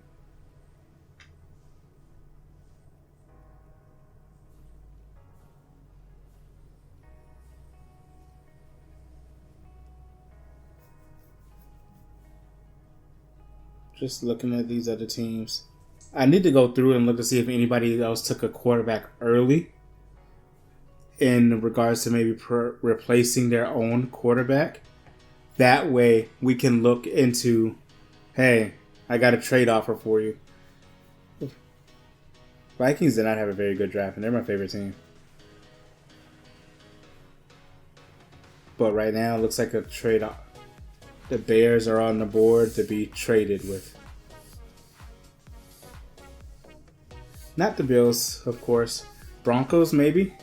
Just looking at these other teams. I need to go through and look to see if anybody else took a quarterback early in regards to maybe replacing their own quarterback. That way we can look into, hey, I got a trade offer for you. Vikings did not have a very good draft, and they're my favorite team. But right now it looks like a trade off. The Bears are on the board to be traded with. Not the Bills, of course. Broncos, maybe?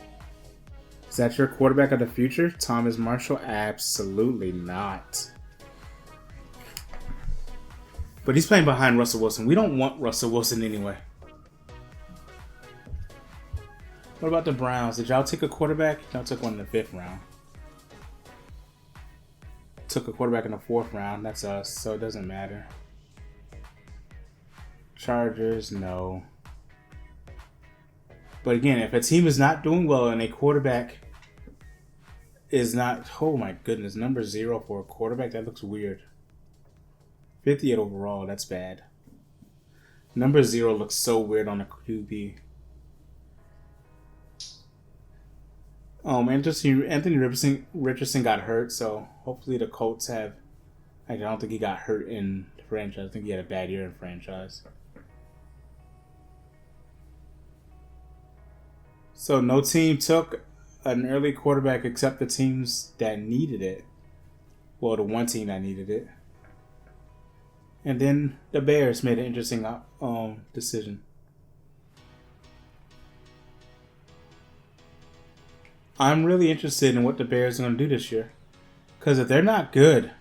Is that your quarterback of the future? Thomas Marshall? Absolutely not. But he's playing behind Russell Wilson. We don't want Russell Wilson anyway. What about the Browns? Did y'all take a quarterback? Y'all took one in the 5th round. Took a quarterback in the 4th round. That's us, so it doesn't matter. Chargers, no. But again, if a team is not doing well and a quarterback is not... Oh my goodness, number 0 for a quarterback? That looks weird. 58 overall, that's bad. Number 0 looks so weird on a QB. Anthony Richardson got hurt, so hopefully the Colts have... I don't think he got hurt in the franchise. I think he had a bad year in franchise. So no team took an early quarterback except the teams that needed it. Well, the one team that needed it. And then the Bears made an interesting decision. I'm really interested in what the Bears are going to do this year. Because if they're not good,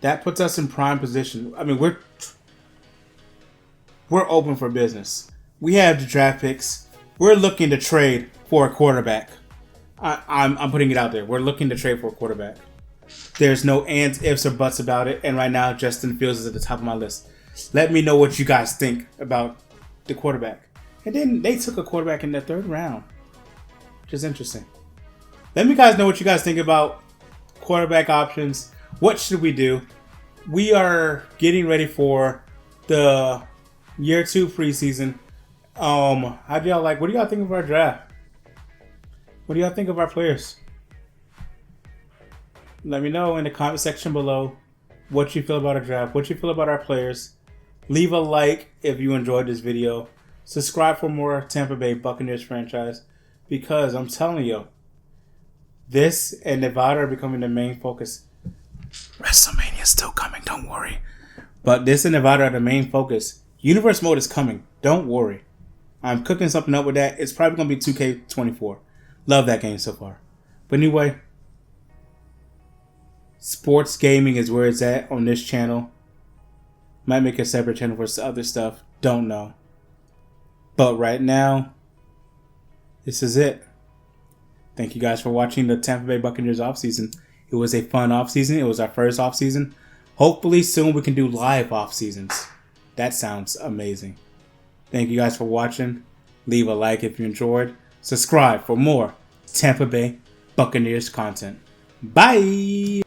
that puts us in prime position. I mean, we're open for business. We have the draft picks. We're looking to trade for a quarterback. I'm putting it out there. We're looking to trade for a quarterback. There's no ands, ifs, or buts about it. And right now, Justin Fields is at the top of my list. Let me know what you guys think about the quarterback. And then they took a quarterback in the 3rd round. Which is interesting. Let me guys know what you guys think about quarterback options. What should we do? We are getting ready for the year 2 preseason. How do y'all like? What do y'all think of our draft? What do y'all think of our players? Let me know in the comment section below what you feel about our draft, what you feel about our players. Leave a like if you enjoyed this video. Subscribe for more Tampa Bay Buccaneers franchise, because I'm telling you, this and Nevada are becoming the main focus. WrestleMania is still coming, don't worry. But this and Nevada are the main focus. Universe mode is coming. Don't worry. I'm cooking something up with that. It's probably going to be 2K24. Love that game so far. But anyway, sports gaming is where it's at on this channel. Might make a separate channel for other stuff. Don't know. But right now, this is it. Thank you guys for watching the Tampa Bay Buccaneers offseason. It was a fun offseason. It was our first offseason. Hopefully soon we can do live offseasons. That sounds amazing. Thank you guys for watching. Leave a like if you enjoyed. Subscribe for more Tampa Bay Buccaneers content. Bye!